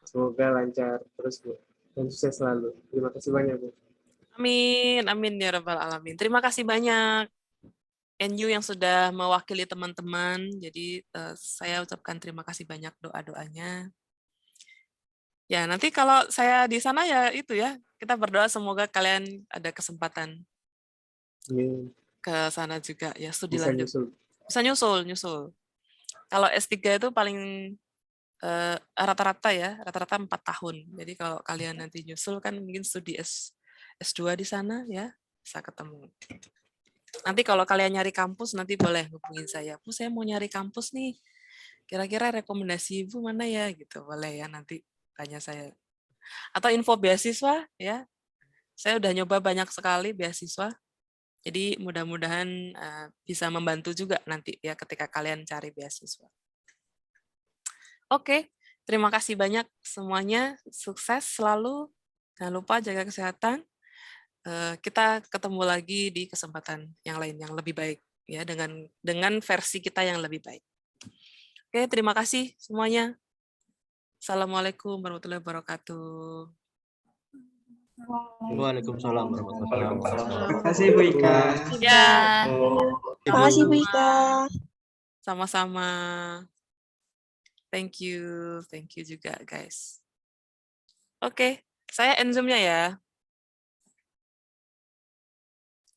Speaker 3: Semoga lancar terus, Bu. Dan sukses selalu. Terima kasih banyak, Bu.
Speaker 1: Amin, amin ya rabbal alamin. Terima kasih banyak NU yang sudah mewakili teman-teman. Jadi saya ucapkan terima kasih banyak doa-doanya. Ya, nanti kalau saya di sana ya itu ya, kita berdoa semoga kalian ada kesempatan ke sana juga ya, studi lanjut. Bisa nyusul. Kalau S3 itu paling rata-rata ya, rata-rata 4 tahun. Jadi kalau kalian nanti nyusul kan mungkin studi S2 di sana ya, bisa ketemu. Nanti kalau kalian nyari kampus nanti boleh hubungin saya. Bu, saya mau nyari kampus nih. Kira-kira rekomendasi Ibu mana ya gitu. Boleh ya nanti tanya saya. Atau info beasiswa ya. Saya udah nyoba banyak sekali beasiswa. Jadi mudah-mudahan bisa membantu juga nanti ya ketika kalian cari beasiswa. Oke, terima kasih banyak semuanya. Sukses selalu. Jangan lupa jaga kesehatan. Kita ketemu lagi di kesempatan yang lain yang lebih baik ya, dengan versi kita yang lebih baik. Oke, terima kasih semuanya. Assalamualaikum warahmatullahi wabarakatuh.
Speaker 5: Waalaikumsalam warahmatullahi wabarakatuh.
Speaker 4: Terima
Speaker 5: kasih Bu Ika.
Speaker 1: Ya.
Speaker 2: Terima kasih Bu Ika.
Speaker 1: Sama-sama. Thank you juga guys. Oke, saya end Zoom-nya ya.